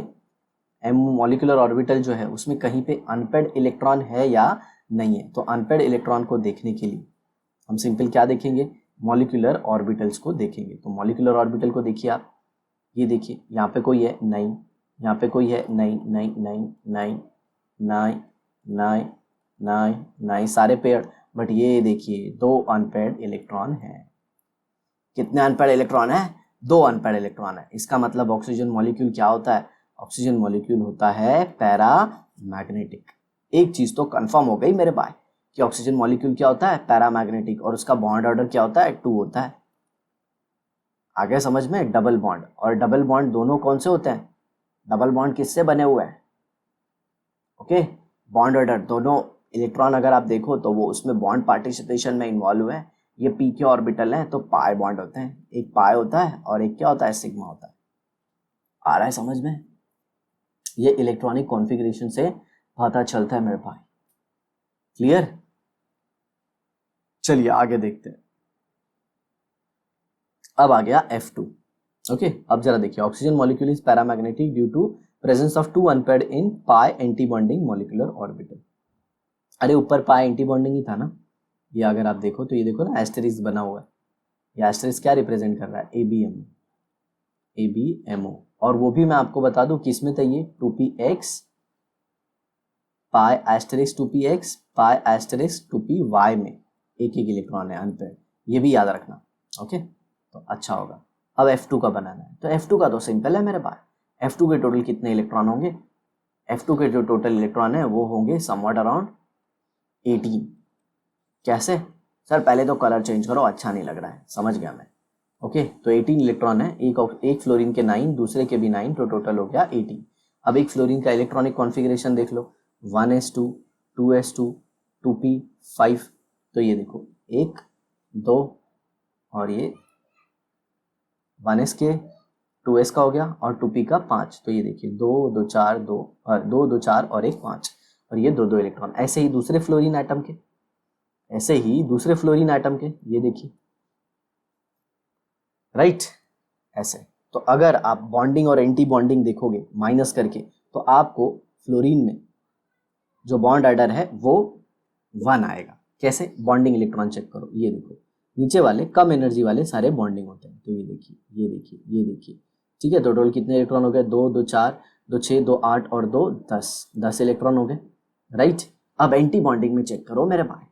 एम मॉलिक्यूलर ऑर्बिटल जो है उसमें कहीं पे अनपेड इलेक्ट्रॉन है या नहीं है। तो अनपेड इलेक्ट्रॉन को देखने के लिए हम सिंपल क्या देखेंगे, मॉलिक्यूलर ऑर्बिटल्स को देखेंगे। तो मॉलिक्यूलर ऑर्बिटल को देखिए आप, ये देखिए यहाँ पे कोई है नहीं, यहाँ पे कोई है नहीं नहीं नहीं नहीं नहीं नहीं नहीं नहीं, सारे पेयर। बट ये देखिए 2 अनपेड इलेक्ट्रॉन है। कितने अनपेड इलेक्ट्रॉन है, 2 अनपेड इलेक्ट्रॉन है। इसका मतलब ऑक्सीजन मॉलिक्यूल क्या होता है, ऑक्सीजन मॉलिक्यूल होता है पैरामैग्नेटिक। एक चीज तो कंफर्म हो गई मेरे भाई कि ऑक्सीजन मॉलिक्यूल क्या होता है, पैरामैग्नेटिक, और उसका बॉन्ड ऑर्डर क्या होता है, 2 होता है। आगे समझ में, डबल बॉन्ड। और डबल बॉन्ड दोनों कौन से होते हैं, डबल बॉन्ड किससे बने हुए हैं, ओके। बॉन्ड ऑर्डर दोनों इलेक्ट्रॉन अगर आप देखो तो वो उसमें बॉन्ड पार्टिसिपेशन में इन्वॉल्व है। ये पी के ऑर्बिटल है तो पाई बॉन्ड होते हैं, एक पाई होता है और एक क्या होता है, सिग्मा होता है। आ रहा है समझ में, ये इलेक्ट्रॉनिक कॉन्फ़िगरेशन से पता चलता है मेरे भाई। क्लियर, चलिए आगे देखते हैं। अब आ गया F2। ओके, अब जरा देखिए, oxygen molecule is paramagnetic due to presence of 2 unpaired in pi anti bonding molecular orbital. अरे ऊपर पाई एंटी बॉन्डिंग ही था ना, ये अगर आप देखो तो ये देखो ना एस्टेरिस्क बना हुआ है। ये एस्टेरिस्क क्या रिप्रेजेंट कर रहा है, ABMO, ABMO। और वो भी मैं आपको बता दूं किस में था ये, 2px पाई एस्टेरिस्क 2px पाई एस्टेरिस्क 2py में एक एक इलेक्ट्रॉन है अनपेड, ये भी याद रखना, ओके। तो अच्छा होगा। अब F2 का बनाना है, तो F2 का तो सिंपल है मेरे पास। F2 के टोटल कितने इलेक्ट्रॉन होंगे, F2 के जो टोटल इलेक्ट्रॉन है वो होंगे समवट अराउंड 18। कैसे सर, पहले तो कलर चेंज करो, अच्छा नहीं लग रहा है, समझ गया मैं, ओके। तो 18 इलेक्ट्रॉन है, एक फ्लोरीन के 9, दूसरे के भी 9, तो टोटल हो गया 18। अब एक फ्लोरीन का इलेक्ट्रॉनिक कॉन्फ़िगरेशन देख लो, 1s2 2s2 2p5। तो ये देखो 1 2 और ये 1s के 2s का हो गया और 2p का 5। तो ये देखिए 2 2 4 2 2 2 4 और 1 5, और ये 2 2 इलेक्ट्रॉन। ऐसे ही दूसरे फ्लोरीन एटम के, ऐसे ही दूसरे फ्लोरीन एटम के, ये देखिए राइट, ऐसे। तो अगर आप बॉन्डिंग और एंटी बॉन्डिंग देखोगे माइनस करके, तो आपको फ्लोरीन में जो बॉन्ड ऑर्डर है वो 1 आएगा। कैसे, बॉन्डिंग इलेक्ट्रॉन चेक करो, ये देखो नीचे वाले कम एनर्जी वाले सारे बॉन्डिंग होते हैं। तो ये देखिए ये देखिए ये देखिए, ठीक है। तो टोटल कितने इलेक्ट्रॉन हो गए, 2 2 4 2 6 2 8 और 2 10 इलेक्ट्रॉन हो गए, राइट। अब एंटी बॉन्डिंग में चेक करो मेरे भाई,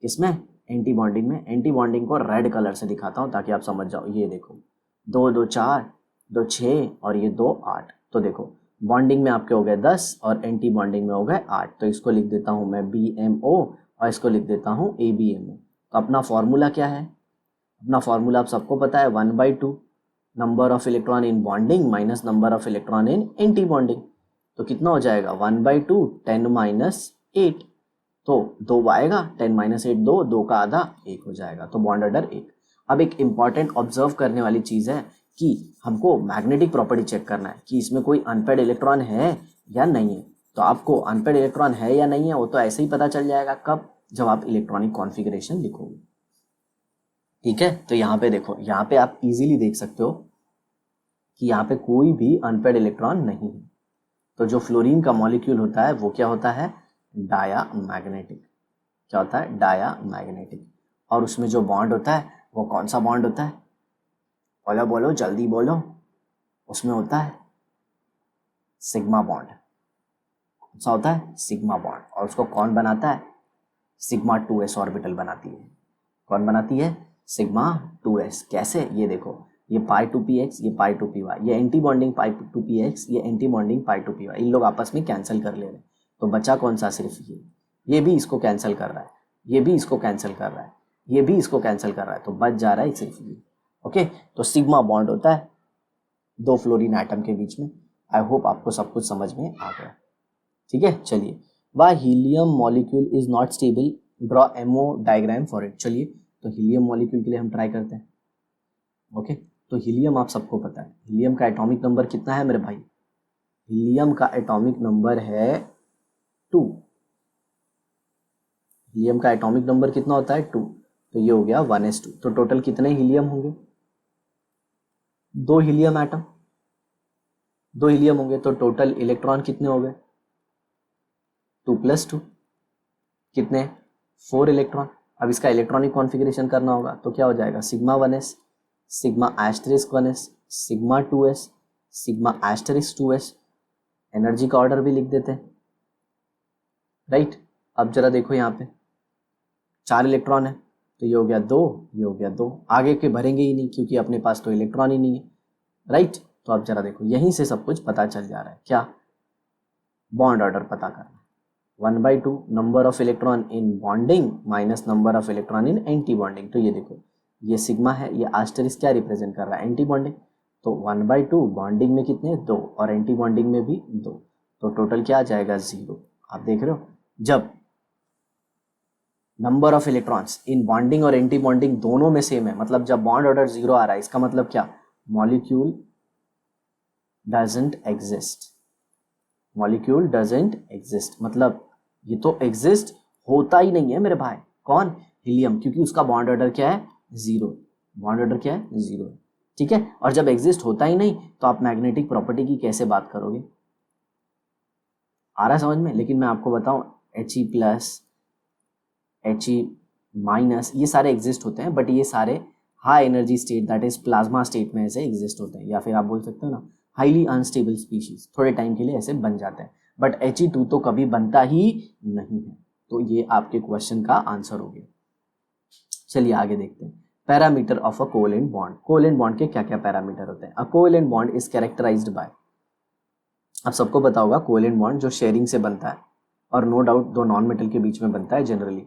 इसमें एंटी बॉन्डिंग में, एंटी बॉन्डिंग को रेड कलर से दिखाता हूँ ताकि आप समझ जाओ। ये देखो 2 2 4 2 6 और ये 2 8। तो देखो बॉन्डिंग में आपके हो गए 10 और एंटी बॉन्डिंग में हो गए 8। तो इसको लिख देता हूँ मैं BMO और इसको लिख देता हूँ ABMO। तो अपना फॉर्मूला क्या है, अपना फॉर्मूला आप सबको पता है, 1/2 number of electron in bonding minus number of electron in anti bonding. तो कितना हो जाएगा, 1/2 10 - 8। तो 2 आएगा, 10 - 8 2, 2 का आधा 1 हो जाएगा। तो बॉन्ड ऑर्डर 1। अब एक इंपॉर्टेंट ऑब्जर्व करने वाली चीज़ है कि हमको मैग्नेटिक प्रॉपर्टी चेक करना है कि इसमें कोई अनपेड इलेक्ट्रॉन है या नहीं है। तो आपको अनपेड इलेक्ट्रॉन है या नहीं है वो तो ऐसे ही पता चल जाएगा, कब, जब आप इलेक्ट्रॉनिक कॉन्फ़िगरेशन लिखोगे, ठीक है, तो यहाँ पे देखो, यहाँ पे आप इजीली देख सकते हो कि यहाँ पे कोई भी अनपेड इलेक्ट्रॉन नहीं है। तो जो फ्लोरीन का मॉलिक्यूल होता है वो क्या होता है, डायामैग्नेटिक। क्या होता है, डायामैग्नेटिक। और उसमें जो बॉन्ड होता है वो कौन सा बॉन्ड होता है, बोलो बोलो जल्दी बोलो, उसमें होता है सिग्मा बॉन्ड। कौन सा होता है, सिग्मा बॉन्ड। और उसको कौन बनाता है, सिग्मा 2s ऑर्बिटल बनाती है। कौन बनाती है, सिग्मा 2s। कैसे, ये देखो, ये पाई टू पी एक्स, ये पाई टू पी वाई, ये anti bonding pi two P X, ये anti bonding pi two P Y, इन लोग आपस में कैंसिल कर ले रहे हैं। तो बचा कौन सा, सिर्फ ये भी इसको कैंसिल कर रहा है, ये भी इसको कैंसिल कर रहा है, ये भी इसको कैंसिल कर रहा है, तो बच जा रहा है सिर्फ ये। ओके, तो सिग्मा बॉन्ड होता है दो फ्लोरीन एटम के बीच में। आई होप आपको सब कुछ समझ में आ गया। ठीक है, चलिए, why helium molecule is not stable, draw MO diagram for it. चलिए, तो हीलियम मॉलिक्यूल के लिए हम ट्राई करते हैं। ओके, तो हीलियम आप सबको पता है, हीलियम का एटॉमिक नंबर कितना है मेरे भाई, हीलियम का एटॉमिक नंबर है 2। हीलियम का एटॉमिक नंबर कितना होता है, 2। तो ये हो गया 1s2। तो टोटल कितने हीलियम होंगे, 2 हीलियम एटम, 2 हीलियम होंगे। तो टोटल इलेक्ट्रॉन कितने हो गए, 2 + 2 कितने, 4 इलेक्ट्रॉन। अब इसका इलेक्ट्रॉनिक कॉन्फ़िगरेशन करना होगा, तो क्या हो जाएगा, sigma 1s, sigma asterisk 1s, sigma 2s, sigma asterisk 2s। Energy का ऑर्डर भी लिख देते हैं, राइट। अब जरा देखो, यहाँ पे 4 इलेक्ट्रॉन है, तो ये हो गया 2, ये हो गया 2। आगे के भरेंगे ही नहीं क्योंकि अपने पास तो इलेक्ट्रॉन ही नहीं है, राइट। तो अब जरा देखो, यहीं से सब कुछ पता चल जा रहा है, क्या, बॉन्ड ऑर्डर पता करना। 1/2 number of electron in bonding minus number of electron in anti bonding. तो ये देखो, ये सिग्मा है, ये एस्टेरिस्क क्या रिप्रेजेंट कर रहा है, एंटी बॉन्डिंग। तो 1/2 बॉन्डिंग में कितने, 2, और एंटी बॉन्डिंग में भी 2। तो टोटल क्या आ जाएगा, 0। आप देख रहे हो, जब number of electrons in bonding और एंटी बॉन्डिंग दोनों में सेम है, मतलब जब बॉन्ड ऑर्डर 0 आ रहा है, इसका मतलब क्या, molecule doesn't exist. Molecule doesn't exist मतलब ये तो एग्जिस्ट होता ही नहीं है मेरे भाई। कौन, हीलियम, क्योंकि उसका बॉन्ड ऑर्डर क्या है, 0। बॉन्ड ऑर्डर क्या है, 0 है। ठीक है, और जब एग्जिस्ट होता ही नहीं तो आप मैग्नेटिक प्रॉपर्टी की कैसे बात करोगे, आ रहा है समझ में। लेकिन मैं आपको बताऊं, He+, He-, ये सारे एग्जिस्ट होते हैं, बट ये सारे high energy state, that is plasma state में ऐसे एग्जिस्ट होते हैं, या फिर आप बोल सकते हो ना हाईली अनस्टेबल स्पीशीज, थोड़े टाइम के लिए ऐसे बन जाते हैं। बट He2 तो कभी बनता ही नहीं है। तो ये आपके क्वेश्चन का आंसर हो गया। चलिए आगे देखते हैं, parameter of a covalent bond. Covalent bond के क्या क्या पैरामीटर होते हैं। A covalent bond is characterised by, आप सबको पता होगा कोवेलेंट बॉन्ड जो शेयरिंग से बनता है, और नो डाउट दो नॉन मेटल के बीच में बनता है generally,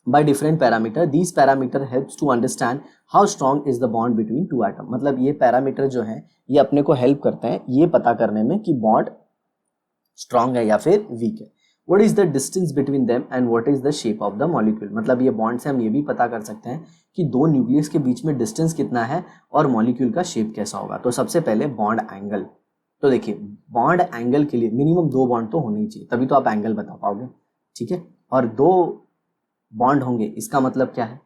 by different parameter. These parameter helps to understand how strong is the bond between two atom. मतलब ये पैरामीटर जो है ये अपने को हेल्प करते हैं ये पता करने में कि बॉन्ड स्ट्रांग है या फिर वीक है। What is the distance between them and what is the shape of the molecule? मतलब ये बॉन्ड से हम ये भी पता कर सकते हैं कि दो न्यूक्लियस के बीच में डिस्टेंस कितना है और मॉलिक्यूल का शेप कैसा होगा। तो सबसे पहले बॉन्ड एंगल। तो देखिए, बॉन्ड एंगल के लिए मिनिमम 2 बॉन्ड तो होने ही चाहिए, तभी तो आप एंगल बता पाओगे। ठीक है, और 2 बॉन्ड होंगे, इसका मतलब क्या है,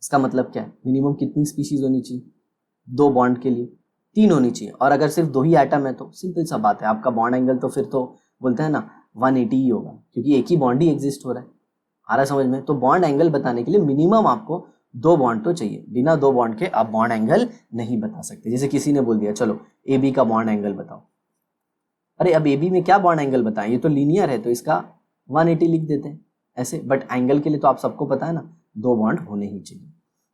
इसका मतलब क्या है, मिनिमम कितनी स्पीशीज होनी चाहिए, 2 बॉन्ड के लिए 3 होनी चाहिए। और अगर सिर्फ 2 ही एटम है तो सिंपल सा बात है, आपका बॉन्ड एंगल तो फिर तो बोलते हैं ना 180 ही होगा, क्योंकि एक ही बॉन्ड ही एग्जिस्ट हो रहा है। आ रहा समझ में। तो बॉन्ड एंगल बताने के लिए मिनिमम आपको 2 बॉन्ड तो चाहिए, बिना 2 बॉन्ड के आप बॉन्ड एंगल नहीं बता सकते। जैसे किसी ने बोल दिया चलो ए बी का बॉन्ड एंगल बताओ, अरे अब ए बी में क्या बॉन्ड एंगल बताएं, ये तो लीनियर है तो इसका 180 लिख देते हैं ऐसे। बट एंगल के लिए तो आप सबको पता है ना 2 बॉन्ड होने ही चाहिए।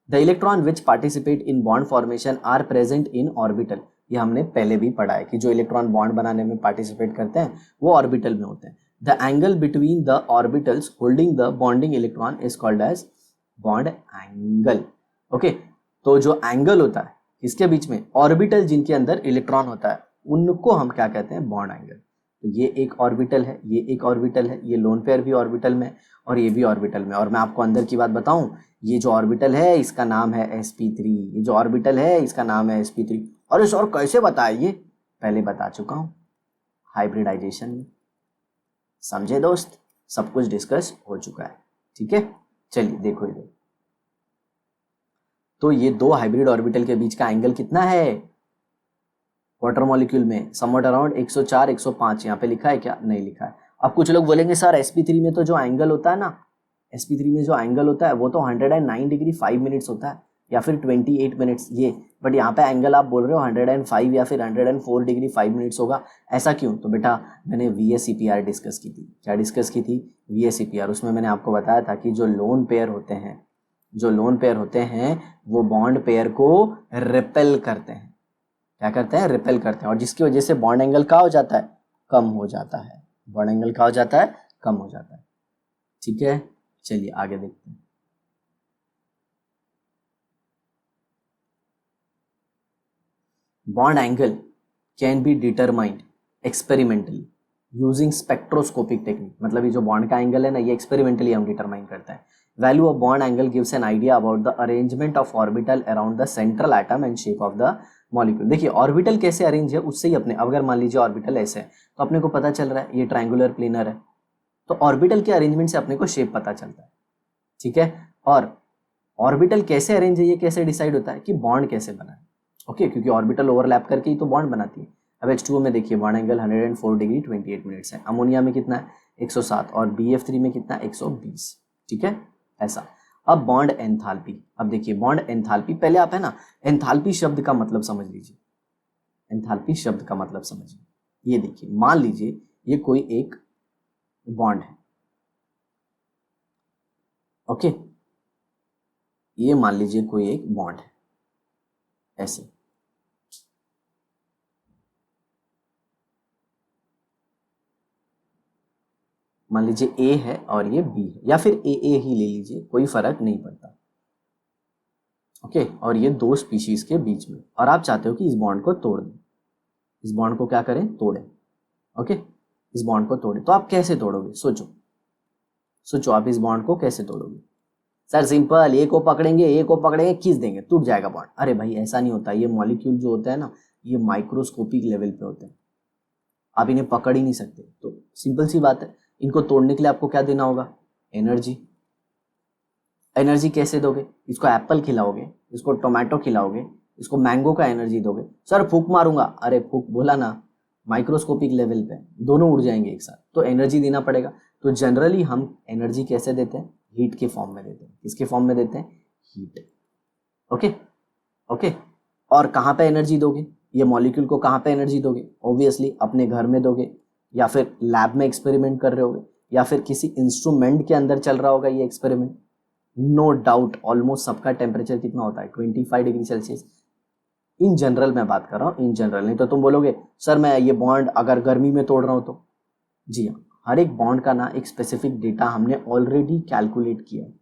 The electron which participate in bond formation are present in orbital. ये हमने पहले भी पढ़ा है कि जो इलेक्ट्रॉन बॉन्ड बनाने में पार्टिसिपेट करते हैं वो ऑर्बिटल में होते हैं। The angle between the orbitals holding the bonding electron is called as bond angle. Okay, तो जो एंगल होता है इसके बीच में ऑर्बिटल जिनके अंदर इलेक्ट्रॉन होता है उनको हम क्या कहते हैं, बॉन्ड एंगल। तो ये एक ऑर्बिटल है, ये एक ऑर्बिटल है, ये लोन पेयर भी ऑर्बिटल में और ये भी ऑर्बिटल में। और मैं आपको अंदर की बात बताऊं, ये जो ऑर्बिटल है इसका नाम है sp3, ये जो ऑर्बिटल है इसका नाम है sp3। और इस और कैसे बताया, ये पहले बता चुका हूं हाइब्रिडाइजेशन में। समझे दोस्त, सब कुछ डिस्कस हो चुका है। ठीक है, चलिए देखो इधर, तो ये दो हाइब्रिड ऑर्बिटल के बीच का एंगल कितना है वाटर मॉलिक्यूल में? Somewhat around 104 105। यहाँ पे लिखा है क्या? नहीं लिखा है। अब कुछ लोग बोलेंगे सर sp3 में तो जो एंगल होता है ना, sp3 में जो एंगल होता है वो तो 109 डिग्री 5 मिनट्स होता है या फिर 28 मिनट्स ये, बट यहाँ पे एंगल आप बोल रहे हो 105 या फिर 104 डिग्री 5 मिनट्स होगा, ऐसा क्यों? तो बेटा मैंने VSEPR डिस्कस की थी। क्या डिस्कस की थी? VSEPR। उसमें मैंने आपको बताया था कि जो लोन पेयर होते हैं वो बॉन्ड पेयर को रिपेल करते हैं। क्या करते हैं? रिपेल करते हैं, और जिसकी वजह से बॉन्ड एंगल क्या हो जाता है? कम हो जाता है। बॉन्ड एंगल क्या हो जाता है? कम हो जाता है। ठीक है, चलिए आगे देखते हैं। Bond angle can be determined experimentally using spectroscopic technique. मतलब ये जो बॉन्ड का एंगल है ना, ये एक्सपेरिमेंटली हम डिटरमाइन करते हैं। Value of bond angle gives an idea about the arrangement of orbital around the central atom and shape of the molecule. देखिए ऑर्बिटल कैसे अरेंज है उससे ही अपने, अगर मान लीजिए ऑर्बिटल ऐसे है तो अपने को पता चल रहा है ये ट्रायंगुलर प्लेनर है, तो ऑर्बिटल के अरेंजमेंट से अपने को शेप पता चलता है। ठीक है, और ऑर्बिटल कैसे अरेंज है ये कैसे डिसाइड होता है कि बॉन्ड कैसे बना है। ओके, क्योंकि ऑर्बिटल ओवरलैप करके ही तो बॉन्ड बनाती है। अब H2O में देखिए बॉन्ड एंगल 104 डिग्री 28 मिनट्स है। अमोनिया में कितना है? 107। और BF3 में कितना? 120। ठीक है, ऐसा। अब बॉन्ड एंथैल्पी। अब देखिए बॉन्ड एंथैल्पी, पहले आप है ना एंथैल्पी शब्द का मतलब समझ लीजिए। एंथैल्पी शब्द का मतलब समझिए। ये देखिए, मान लीजिए ये कोई एक बॉन्ड है। ओके, ये मान लीजिए कोई एक बॉन्ड है ऐसे। मान लीजिए A है और ये B है, या फिर AA ही ले लीजिए, कोई फर्क नहीं पड़ता। ओके, और ये दो स्पीशीज के बीच में, और आप चाहते हो कि इस बॉन्ड को तोड़ दें। इस बॉन्ड को क्या करें? तोड़ें। ओके, इस बॉन्ड को तोड़ें। तो आप कैसे तोड़ोगे? सोचो आप इस बॉन्ड को कैसे तोड़ोगे? सर सिंपल, ए को पकड़ेंगे खींच देंगे, टूट जाएगा बॉन्ड। अरे भाई ऐसा नहीं होता। ये मॉलिक्यूल जो होता है ना, ये माइक्रोस्कोपिक लेवल पे होते हैं, आप इन्हें पकड़ ही नहीं सकते। तो सिंपल सी बात है, इनको तोड़ने के लिए आपको क्या देना होगा? एनर्जी। एनर्जी कैसे दोगे? इसको एप्पल खिलाओगे, इसको टोमेटो खिलाओगे, इसको मैंगो का एनर्जी दोगे। सर फूक मारूंगा, अरे फूक बोला ना, माइक्रोस्कोपिक लेवल पे दोनों उड़ जाएंगे एक साथ, तो एनर्जी देना पड़ेगा। तो जनरली हम एनर्जी कैसे देते हैं? हीट के फॉर्म में देते हैं। किसके फॉर्म में देते हैं? हीट। ओके ओके, और कहाँ पे एनर्जी दोगे? ये मॉलिक्यूल को कहाँ पे एनर्जी दोगे? ऑब्वियसली अपने घर में दोगे, या फिर लैब में एक्सपेरिमेंट कर रहे होगे, या फिर किसी इंस्ट्रूमेंट के अंदर चल रहा होगा ये एक्सपेरिमेंट। नो डाउट ऑलमोस्ट सबका टेम्परेचर कितना होता है? 25 डिग्री सेल्सियस। इन जनरल मैं बात कर रहा हूँ, इन जनरल। नहीं तो तुम बोलोगे सर मैं ये बॉन्ड अगर गर्मी में तोड़ रहा हूँ तो। जी हाँ, हर एक बॉन्ड का ना एक स्पेसिफिक डेटा हमने ऑलरेडी कैलकुलेट किया है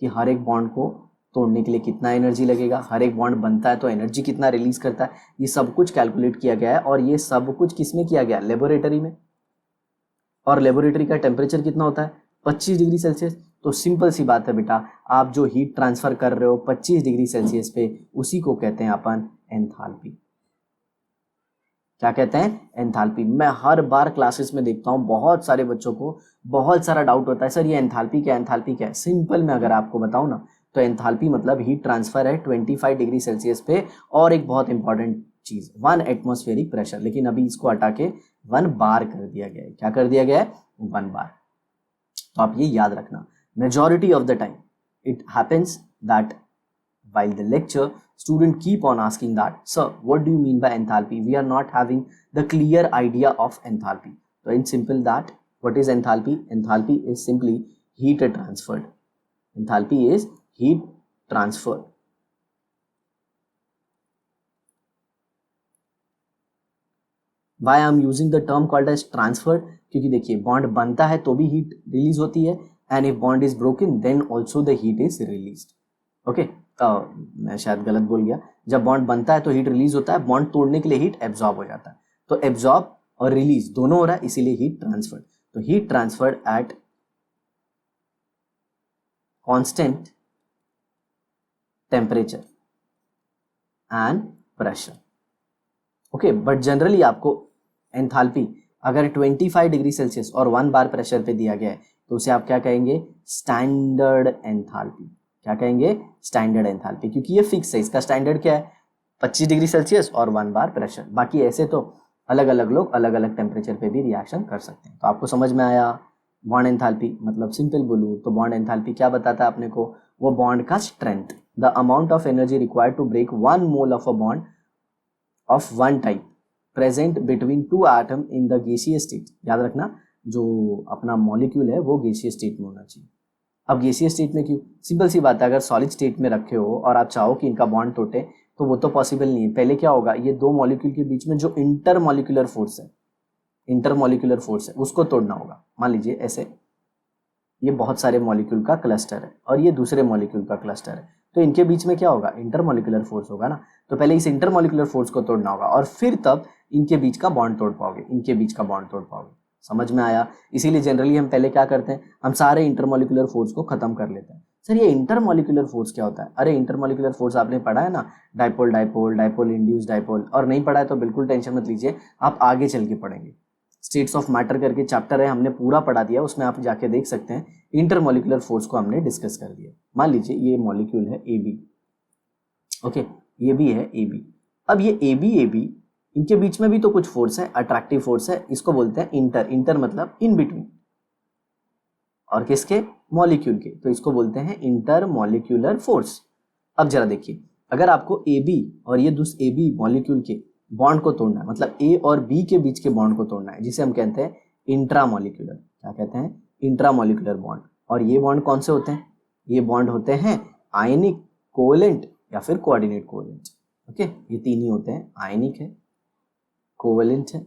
कि हर एक बॉन्ड को तोड़ने के लिए कितना एनर्जी लगेगा, हर एक बॉन्ड बनता है तो एनर्जी कितना रिलीज करता है, ये सब कुछ कैलकुलेट किया गया है। और ये सब कुछ किस में किया गया? लेबोरेटरी में। और लेबोरेटरी का टेम्परेचर कितना होता है? 25 डिग्री सेल्सियस। तो सिंपल सी बात है बेटा, आप जो हीट ट्रांसफर कर रहे हो 25 डिग्री सेल्सियस पे, उसी को कहते हैं अपन एंथैल्पी। क्या कहते हैं? एंथैल्पी। मैं हर बार क्लासेस में देखता हूँ बहुत सारे बच्चों को बहुत सारा डाउट होता है, सर ये एंथैल्पी क्या है, एंथैल्पी क्या है? सिंपल मैं अगर आपको बताऊँ ना, तो एंथैल्पी मतलब हीट ट्रांसफर है 25 डिग्री सेल्सियस पे। और एक बहुत इंपॉर्टेंट चीज 1 एटमॉस्फेरिक प्रेशर, लेकिन अभी इसको हटा के 1 बार कर दिया गया है। क्या कर दिया गया है? 1 बार। तो आप ये याद रखना, majority of the time it happens that while the lecture student keep on asking that sir what do you mean by enthalpy, we are not having the clear idea of enthalpy. So in simple that what is enthalpy? Enthalpy is simply heat transferred. Enthalpy is heat transferred. Why I am using the term called as transferred? क्योंकि देखिए bond बनता है तो भी heat release होती है, and if bond is broken then also the heat is released. Okay, मैं शायद गलत बोल गया। जब बॉन्ड बनता है तो हीट रिलीज होता है, बॉन्ड तोड़ने के लिए हीट एब्जॉर्ब हो जाता है। तो एब्जॉर्ब और रिलीज दोनों हो रहा है, इसीलिए हीट ट्रांसफर्ड। तो heat transferred at constant temperature and pressure. Okay, but generally आपको एंथैल्पी अगर 25 डिग्री सेल्सियस और 1 बार प्रेशर पे दिया गया है तो उसे आप क्या कहेंगे? Standard enthalpy. क्या कहेंगे, स्टैंडर्ड एंथैल्पी, क्योंकि ये फिक्स है, इसका स्टैंडर्ड क्या है 25 डिग्री सेल्सियस और 1 बार प्रेशर। बाकी ऐसे तो अलग अलग लोग अलग अलग टेम्परेचर पे भी रिएक्शन कर सकते हैं। तो आपको समझ में आया बॉन्ड एंथैल्पी मतलब सिंपल बोलूँ तो बॉन्ड एंथैल्पी क्या बताता है अपने को, वो बॉन्ड का strength, the amount of energy required to break 1 mole of a bond of one type present between two atom in the गैसीय स्टेट। याद रखना जो अपना मॉलिक्यूल है वो गैसीय स्टेट में होना चाहिए। अब गैसीय स्टेट में क्यों, सिंपल सी बात है, अगर सॉलिड स्टेट में रखे हो और आप चाहो कि इनका बॉन्ड टूटे तो वो तो पॉसिबल नहीं है। पहले क्या होगा, ये दो मॉलिक्यूल के बीच में जो इंटरमॉलिक्यूलर फोर्स है, इंटरमॉलिक्यूलर फोर्स है उसको तोड़ना होगा। मान लीजिए ऐसे ये बहुत सारे मॉलिक्यूल का क्लस्टर है और ये दूसरे मॉलिक्यूल का क्लस्टर है, तो इनके बीच में क्या होगा, इंटरमॉलिक्यूलर फोर्स होगा ना। तो पहले इस इंटरमॉलिक्यूलर फोर्स को तोड़ना होगा और फिर तब इनके बीच का बॉन्ड तोड़ पाओगे, इनके बीच का बॉन्ड तोड़ पाओगे। समझ में आया। इसीलिए जनरली हम पहले क्या करते हैं, हम सारे इंटरमॉलिक्यूलर फोर्स को खत्म कर लेते हैं। सर ये इंटरमॉलिक्यूलर फोर्स क्या होता है, अरे इंटरमॉलिक्यूलर फोर्स आपने पढ़ा है ना, dipole dipole, dipole induce dipole. और नहीं पढ़ा है तो बिल्कुल टेंशन मत लीजिए, आप आगे चल के पढ़ेंगे। स्टेट्स ऑफ मैटर करके चैप्टर है, हमने पूरा पढ़ा दिया, उसमें आप जाके देख सकते हैं। इंटरमॉलिक्यूलर फोर्स को हमने डिस्कस कर दिया। मान लीजिए ये मॉलिक्यूल है ए बी, ओके, ये भी है ए बी। अब ये ए बी इनके बीच में भी तो कुछ फोर्स है, अट्रैक्टिव फोर्स है, इसको बोलते हैं इंटर। इंटर मतलब इन बिटवीन, और किसके, मॉलिक्यूल के, तो इसको बोलते हैं इंटर मॉलिक्यूलर फोर्स। अब जरा देखिए, अगर आपको ए बी और ये दूसरे ए बी मॉलिक्यूल के बॉन्ड को तोड़ना है, मतलब ए और बी के बीच के बॉन्ड को तोड़ना है, जिसे हम कहते हैं इंट्रामॉलिक्यूलर, क्या कहते हैं, इंट्रामॉलिक्यूलर बॉन्ड। और ये बॉन्ड कौन से होते हैं, ये बॉन्ड होते हैं आयनिक, कोवेलेंट या फिर कोऑर्डिनेट कोवेलेंट। ओके, ये तीन ही होते हैं, आयनिक है, कोवेलेंट है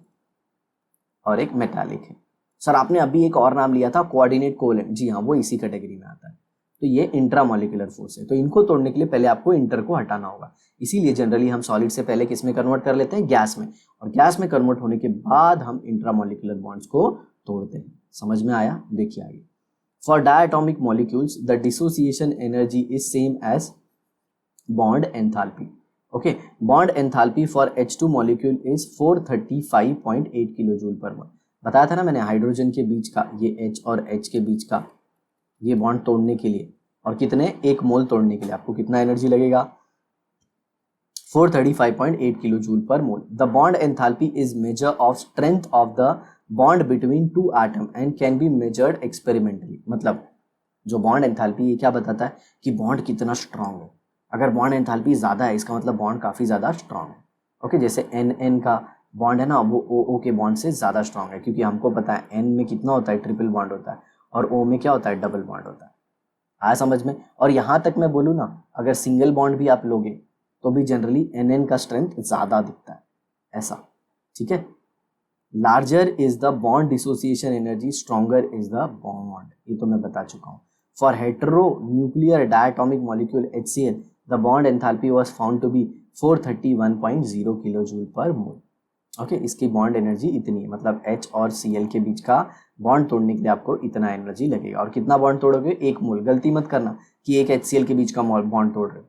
और एक मेटालिक है। सर आपने अभी एक और नाम लिया था कोऑर्डिनेट कोवेलेंट, जी हाँ वो इसी कैटेगरी में आता है। तो ये इंट्रामॉलिक्यूलर फोर्स है। तो इनको तोड़ने के लिए पहले आपको इंटर को हटाना होगा। इसीलिए जनरली हम सॉलिड से पहले किस में कन्वर्ट कर लेते हैं, गैस में, और गैस में कन्वर्ट होने के बाद हम इंट्रामॉलिक्यूलर बॉन्ड्स को तोड़ते हैं। समझ में आया, देखिए आगे। For diatomic molecules the dissociation energy is same as bond enthalpy. Okay, bond enthalpy for H2 molecule is 435.8 kilo joule per mole. बताया था ना मैंने, हाइड्रोजन के बीच का ये H और H के बीच का ये बॉन्ड तोड़ने के लिए, और कितने, 1 मोल तोड़ने के लिए आपको कितना एनर्जी लगेगा, 435.8 kilo joule per mole. The bond enthalpy is measure of strength of the bond between two atom and can be measured experimentally. मतलब जो बॉन्ड एंथैल्पी ये क्या बताता है कि बॉन्ड कितना स्ट्रांग है। अगर बॉन्ड एंथैल्पी ज़्यादा है इसका मतलब बॉन्ड काफ़ी ज़्यादा स्ट्रांग है। ओके, जैसे एन का बॉन्ड है ना, वो ओ के बॉन्ड से ज़्यादा स्ट्रांग है, क्योंकि हमको पता है एन में कितना होता है, ट्रिपल बॉन्ड होता है, और ओ में क्या होता है, डबल बॉन्ड होता है। आया समझ में। और यहाँ तक मैं बोलूँ ना, अगर सिंगल बॉन्ड भी आप लोगे तो भी जनरली एन का स्ट्रेंथ ज़्यादा दिखता है, ऐसा, ठीक है। Larger is the bond dissociation energy, stronger is the bond, ये तो मैं बता चुका हूँ। For heteronuclear diatomic molecule HCl the bond enthalpy was found to be 431.0 kilo joule per mole. Okay, इसकी बॉन्ड एनर्जी इतनी है, मतलब H और Cl के बीच का बॉन्ड तोड़ने के लिए आपको इतना एनर्जी लगेगा। और कितना बॉन्ड तोड़ोगे, 1 मोल। गलती मत करना कि एक HCl के बीच का बॉन्ड तोड़ रहे हो,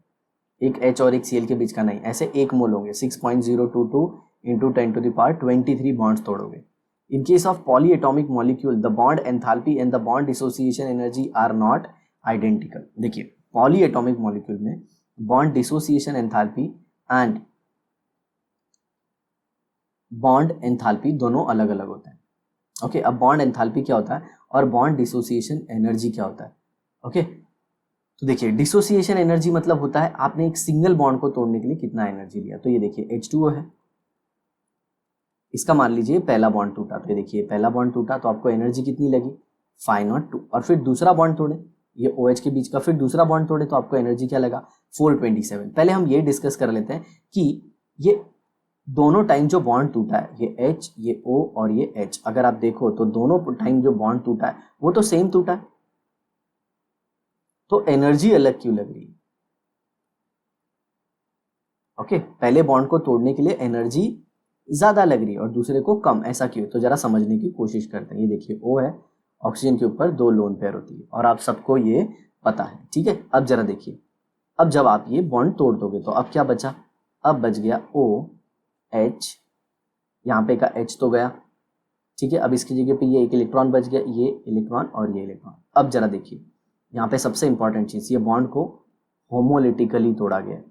एक H और एक Cl के बीच का नहीं, ऐसे 1 मोल होंगे, 6.022 इंटू 10⁻23 बॉन्ड्स तोड़ोगे। In case of polyatomic molecule, the bond enthalpy and the bond dissociation energy are not identical। देखिए polyatomic molecule में bond dissociation enthalpy and bond enthalpy दोनों अलग अलग होते हैं। ओके, अब bond enthalpy क्या होता है और bond dissociation energy क्या होता है। ओके, तो देखिए डिसोसिएशन एनर्जी मतलब होता है आपने एक सिंगल बॉन्ड को तोड़ने के लिए कितना एनर्जी लिया। तो ये देखिए H2O है, इसका मान लीजिए पहला बॉन्ड टूटा, तो ये देखिए पहला बॉन्ड टूटा तो आपको एनर्जी कितनी लगी 502। और फिर दूसरा बॉन्ड तोड़े, ये OH के बीच का फिर दूसरा बॉन्ड तोड़े तो आपको एनर्जी क्या लगा 427। पहले हम ये डिस्कस कर लेते हैं कि ये दोनों टाइम जो बॉन्ड टूटा है, ये H, ये O और ये H, अगर आप देखो तो दोनों टाइम जो बॉन्ड टूटा है वो तो सेम टूटा है, तो एनर्जी अलग क्यों लग रही है। ओके, पहले बॉन्ड को तोड़ने के लिए एनर्जी ज्यादा लग रही है और दूसरे को कम, ऐसा क्यों, तो जरा समझने की कोशिश करते हैं। ये देखिए O है, ऑक्सीजन के ऊपर 2 लोन पेयर होती है और आप सबको ये पता है, ठीक है। अब जरा देखिए, अब जब आप ये बॉन्ड तोड़ दोगे तो अब क्या बचा, अब बच गया OH, यहाँ पे का H तो गया, ठीक है। अब इसकी जगह पे ये एक इलेक्ट्रॉन बच गया, ये इलेक्ट्रॉन और ये इलेक्ट्रॉन। अब जरा देखिए यहाँ पे सबसे इंपॉर्टेंट चीज़, ये बॉन्ड को होमोलिटिकली तोड़ा गया है।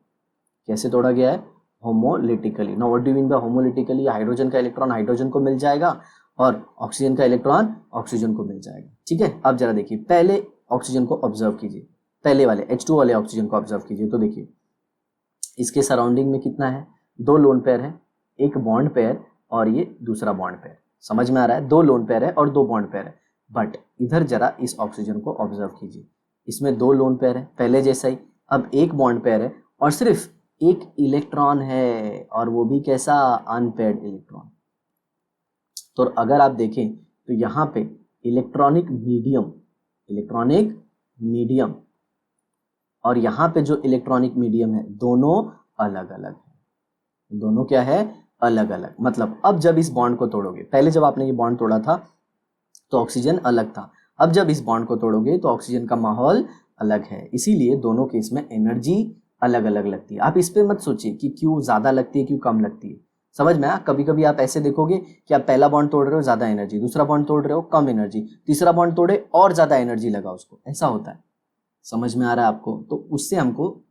कैसे तोड़ा गया है? Homolytically. Now what do you mean by homolytically? Hydrogen का इलेक्ट्रॉन हाइड्रोजन को मिल जाएगा और ऑक्सीजन का इलेक्ट्रॉन ऑक्सीजन को मिल जाएगा। ठीक है, अब जरा देखिए, पहले ऑक्सीजन को ऑब्जर्व कीजिए, पहले वाले H2 वाले ऑक्सीजन को ऑब्जर्व कीजिए। तो देखिए इसके सराउंडिंग में कितना है? 2 लोन पेयर है, एक बॉन्ड पेयर और ये दूसरा बॉन्ड पेयर। समझ में आ रहा है? 2 लोन पेयर है और 2 बॉन्ड पेयर है। बट इधर जरा इस ऑक्सीजन को ऑब्जर्व कीजिए, इसमें 2 लोन पेयर है पहले जैसा ही, अब एक बॉन्ड पेयर है और सिर्फ एक इलेक्ट्रॉन है, और वो भी कैसा? Unpaired electron. तो अगर आप देखें तो यहाँ पे इलेक्ट्रॉनिक मीडियम और यहाँ पे जो इलेक्ट्रॉनिक मीडियम है, दोनों अलग अलग है। दोनों क्या है? अलग अलग। मतलब अब जब इस बॉन्ड को तोड़ोगे, पहले जब आपने ये बॉन्ड तोड़ा था तो ऑक्सीजन अलग था, अब जब इस बॉन्ड को तोड़ोगे तो ऑक्सीजन का माहौल अलग है। इसीलिए दोनों केस में एनर्जी अलग अलग लगती है। आप इस पे मत सोचिए कि क्यों ज़्यादा लगती है, क्यों कम लगती है। समझ में आया? कभी कभी आप ऐसे देखोगे कि आप पहला बॉन्ड तोड़ रहे हो ज़्यादा एनर्जी, दूसरा बॉन्ड तोड़ रहे हो कम एनर्जी, तीसरा बॉन्ड तोड़े और ज़्यादा एनर्जी लगा उसको, ऐसा होता है। समझ में आ रहा है आपको? तो उससे हमको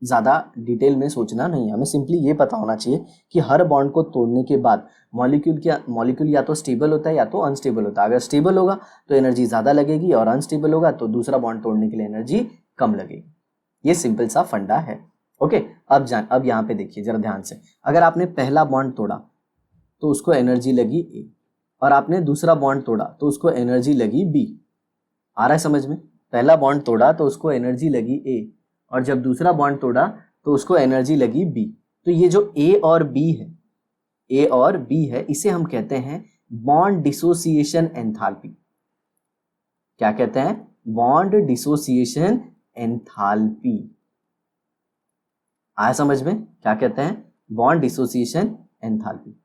ज़्यादा डिटेल में सोचना नहीं है, हमें सिंपली ये पता होना चाहिए कि हर बॉन्ड को तोड़ने के बाद मॉलिक्यूल या तो स्टेबल होता है या तो अनस्टेबल होता है। अगर स्टेबल होगा तो एनर्जी ज़्यादा लगेगी और अनस्टेबल होगा तो दूसरा बॉन्ड तोड़ने के लिए एनर्जी कम लगेगी। ये सिंपल सा फंडा है। ओके, अब यहाँ पे देखिए जरा ध्यान से, अगर आपने पहला बॉन्ड तोड़ा तो उसको एनर्जी लगी ए, और आपने दूसरा बॉन्ड तोड़ा तो उसको एनर्जी लगी बी। आ रहा है समझ में? पहला बॉन्ड तोड़ा तो उसको एनर्जी लगी ए, और जब दूसरा बॉन्ड तोड़ा तो उसको एनर्जी लगी बी। तो ये जो ए और बी है, इसे हम कहते हैं बॉन्ड डिसोसिएशन एंथैल्पी। क्या कहते हैं? Bond dissociation enthalpy. आया समझ में? क्या कहते हैं? Bond dissociation enthalpy.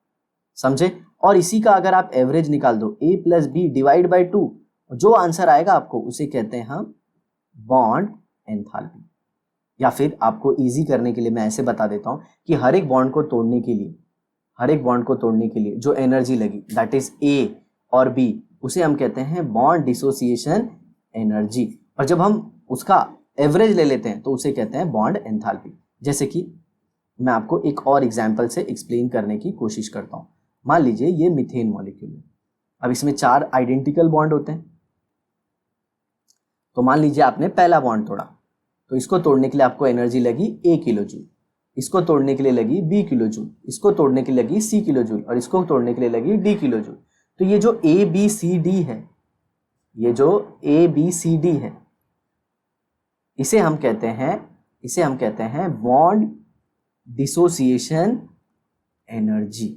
समझे? और इसी का अगर आप एवरेज निकाल दो, a plus B divide by 2, जो आंसर आएगा आपको उसे कहते हैं हम बॉन्ड एंथैल्पी। या फिर आपको इजी करने के लिए मैं ऐसे बता देता हूं कि हर एक बॉन्ड को तोड़ने के लिए जो एनर्जी लगी, दैट इज ए और बी, उसे हम कहते हैं बॉन्ड डिसोसिएशन एनर्जी। और जब हम उसका एवरेज ले लेते हैं तो उसे कहते हैं बॉन्ड एंथैल्पी। जैसे कि मैं आपको एक और एग्जाम्पल से एक्सप्लेन करने की कोशिश करता हूं। मान लीजिए ये मीथेन मॉलिक्यूल है, अब इसमें 4 आइडेंटिकल बॉन्ड होते हैं। तो मान लीजिए आपने पहला बॉन्ड तोड़ा, तो इसको तोड़ने के लिए आपको एनर्जी लगी a किलो जूल, इसको तोड़ने के लिए लगी b किलो जूल, इसको तोड़ने के लिए लगी c किलो जूल और इसको तोड़ने के लिए लगी d किलो जूल। तो ये जो a b c d है, इसे हम कहते हैं बॉन्ड डिसोसिएशन एनर्जी।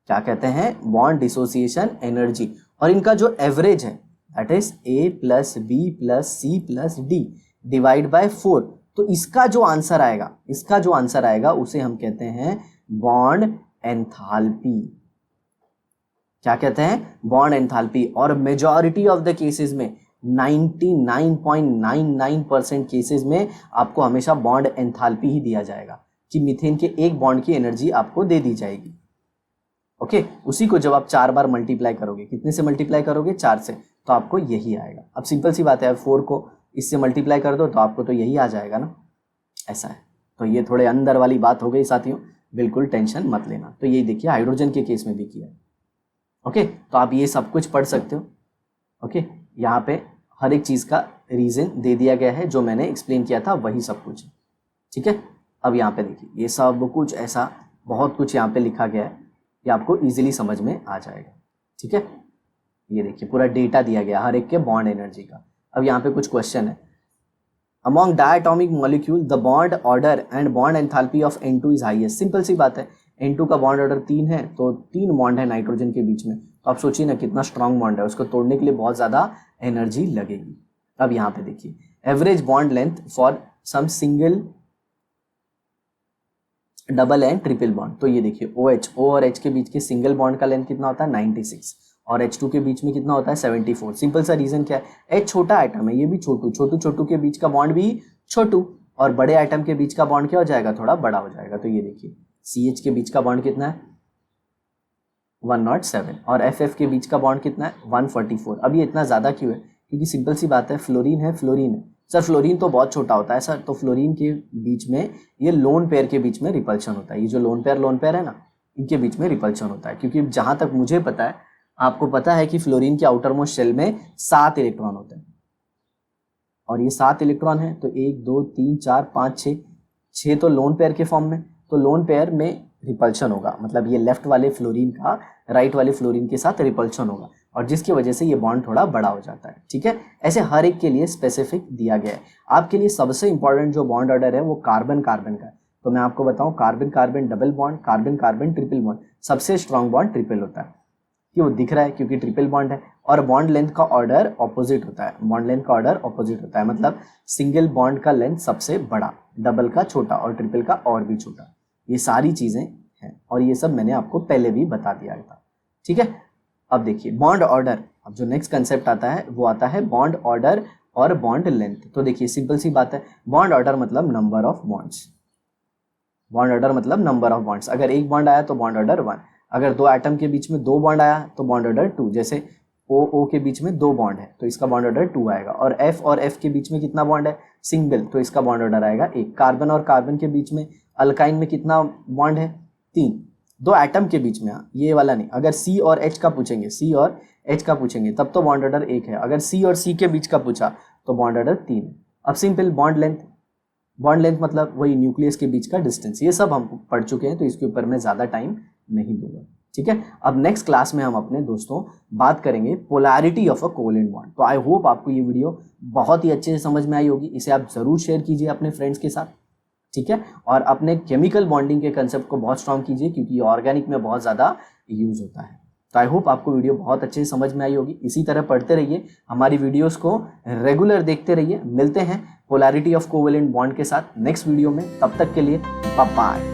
क्या कहते हैं? Bond dissociation energy. और इनका जो एवरेज है, that is a plus B plus C plus D divide by 4। तो इसका जो आंसर आएगा उसे हम कहते हैं बॉन्ड एंथैल्पी। क्या कहते हैं? Bond enthalpy. और मेजॉरिटी ऑफ द केसेस में 99.99% केसेस में आपको हमेशा बॉन्ड एंथैल्पी ही दिया जाएगा कि मीथेन के एक बॉन्ड की एनर्जी आपको दे दी जाएगी। ओके, उसी को जब आप 4 बार मल्टीप्लाई करोगे, कितने से मल्टीप्लाई करोगे? 4 से, तो आपको यही आएगा। अब सिंपल सी बात है, 4 को इससे मल्टीप्लाई कर दो तो आपको तो यही आ जाएगा ना, ऐसा है। तो ये थोड़े अंदर वाली बात हो गई साथियों, बिल्कुल टेंशन मत लेना। तो यही देखिए हाइड्रोजन के केस में भी किया है। ओके, तो आप ये सब कुछ पढ़ सकते हो। ओके, यहाँ पे हर एक चीज़ का रीज़न दे दिया गया है, जो मैंने एक्सप्लेन किया था वही सब कुछ है। ठीक है, अब यहाँ पे देखिए ये सब कुछ ऐसा बहुत कुछ यहाँ पे लिखा गया है, ये आपको इजीली समझ में आ जाएगा। ठीक है, ये देखिए पूरा डेटा दिया गया हर एक के बॉन्ड एनर्जी का। अब यहाँ पे कुछ क्वेश्चन है। Among diatomic molecule the bond order and bond enthalpy of N2 is highest. Simple सी बात है, N2 का बॉन्ड ऑर्डर 3 है, तो 3 बॉन्ड है नाइट्रोजन के बीच में। तो आप सोचिए ना कितना स्ट्रॉन्ग बॉन्ड है, उसको तोड़ने के लिए बहुत ज़्यादा एनर्जी लगेगी। अब यहाँ पे देखिए average bond length for some single, double and triple bond. तो ये देखिए O और H के बीच के सिंगल बॉन्ड का लेंथ कितना होता है? 96, और H2 के बीच में कितना होता है? 74। सिंपल सा रीजन क्या है? H छोटा आइटम है, ये भी छोटू के बीच का बॉन्ड भी छोटू, और बड़े आइटम के बीच का बॉन्ड क्या हो जाएगा? थोड़ा बड़ा हो जाएगा। तो ये देखिए CH के बीच का बॉन्ड कितना है? 107, और FF के बीच का बॉन्ड कितना है? 144। अब ये इतना ज़्यादा क्यों है? क्योंकि सिंपल सी बात है, फ्लोरीन है, फ्लोरीन है सर, फ्लोरीन तो बहुत छोटा होता है सर, तो फ्लोरीन के बीच में ये लोन पेयर के बीच में रिपल्शन होता है। ये जो लोन पेयर है ना, इनके बीच में रिपल्शन होता है, क्योंकि जहां तक मुझे पता है, आपको पता है कि फ्लोरीन के आउटर मोस्ट शेल में 7 इलेक्ट्रॉन होते हैं, और ये 7 इलेक्ट्रॉन है, तो 1 2 3 4 5 6 तो लोन पेयर के फॉर्म में, तो लोन पेयर में रिपल्शन होगा, मतलब ये लेफ्ट वाले फ्लोरीन का राइट वाले फ्लोरीन के साथ रिपल्शन होगा, और जिसकी वजह से ये बॉन्ड थोड़ा बड़ा हो जाता है। ठीक है, ऐसे हर एक के लिए स्पेसिफिक दिया गया है। आपके लिए सबसे इंपॉर्टेंट जो बॉन्ड ऑर्डर है वो कार्बन कार्बन का है, तो मैं आपको बताऊं, carbon carbon double bond, carbon carbon triple bond, सबसे स्ट्रॉन्ग बॉन्ड ट्रिपल होता है, कि वो दिख रहा है क्योंकि ट्रिपल बॉन्ड है, और बॉन्ड लेंथ का ऑर्डर ऑपोजिट होता है, बॉन्ड लेंथ का ऑर्डर ऑपोजिट होता है, मतलब सिंगल बॉन्ड का लेंथ सबसे बड़ा, डबल का छोटा, और ट्रिपल का और भी छोटा। ये सारी चीजें हैं, और ये सब मैंने आपको पहले भी बता दिया था। ठीक है, अब देखिए बॉन्ड ऑर्डर, अब जो नेक्स्ट कंसेप्ट आता है वो आता है बॉन्ड ऑर्डर और बॉन्ड लेंथ। तो देखिए सिंपल सी बात है, बॉन्ड ऑर्डर मतलब number of bonds, bond order मतलब नंबर ऑफ बॉन्ड्स। अगर एक बॉन्ड आया तो बॉन्ड ऑर्डर 1, अगर दो एटम के बीच में 2 बॉन्ड आया तो बॉन्ड ऑर्डर 2, जैसे ओ के बीच में 2 बॉन्ड है तो इसका बॉन्ड ऑर्डर 2 आएगा, और एफ के बीच में कितना बॉन्ड है, सिंगल, तो इसका बॉन्ड ऑर्डर आएगा 1। कार्बन और कार्बन के बीच में, अल्काइन में कितना बॉन्ड है, 3, 2 एटम के बीच में, ये वाला नहीं। अगर सी और एच का पूछेंगे, सी और एच का पूछेंगे तब तो बॉन्ड ऑर्डर 1 है, अगर सी और सी के बीच का पूछा तो बॉन्ड ऑर्डर 3 है। अब simple bond length, bond length मतलब वही न्यूक्लियस के बीच का डिस्टेंस, ये सब हम पढ़ चुके हैं, तो इसके ऊपर मैं ज़्यादा टाइम नहीं दूंगा। ठीक है, अब नेक्स्ट क्लास में हम अपने दोस्तों बात करेंगे polarity of a covalent bond. तो आई होप आपको ये वीडियो बहुत ही अच्छे से समझ में आई होगी, इसे आप ज़रूर शेयर कीजिए अपने फ्रेंड्स के साथ। ठीक है, और अपने केमिकल बॉन्डिंग के कंसेप्ट को बहुत स्ट्रॉन्ग कीजिए, क्योंकि ऑर्गेनिक में बहुत ज़्यादा यूज़ होता है। तो आई होप आपको वीडियो बहुत अच्छे से समझ में आई होगी। इसी तरह पढ़ते रहिए, हमारी वीडियोस को रेगुलर देखते रहिए। मिलते हैं पोलैरिटी ऑफ कोवेलेंट बॉन्ड के साथ नेक्स्ट वीडियो में, तब तक के लिए बाय बाय।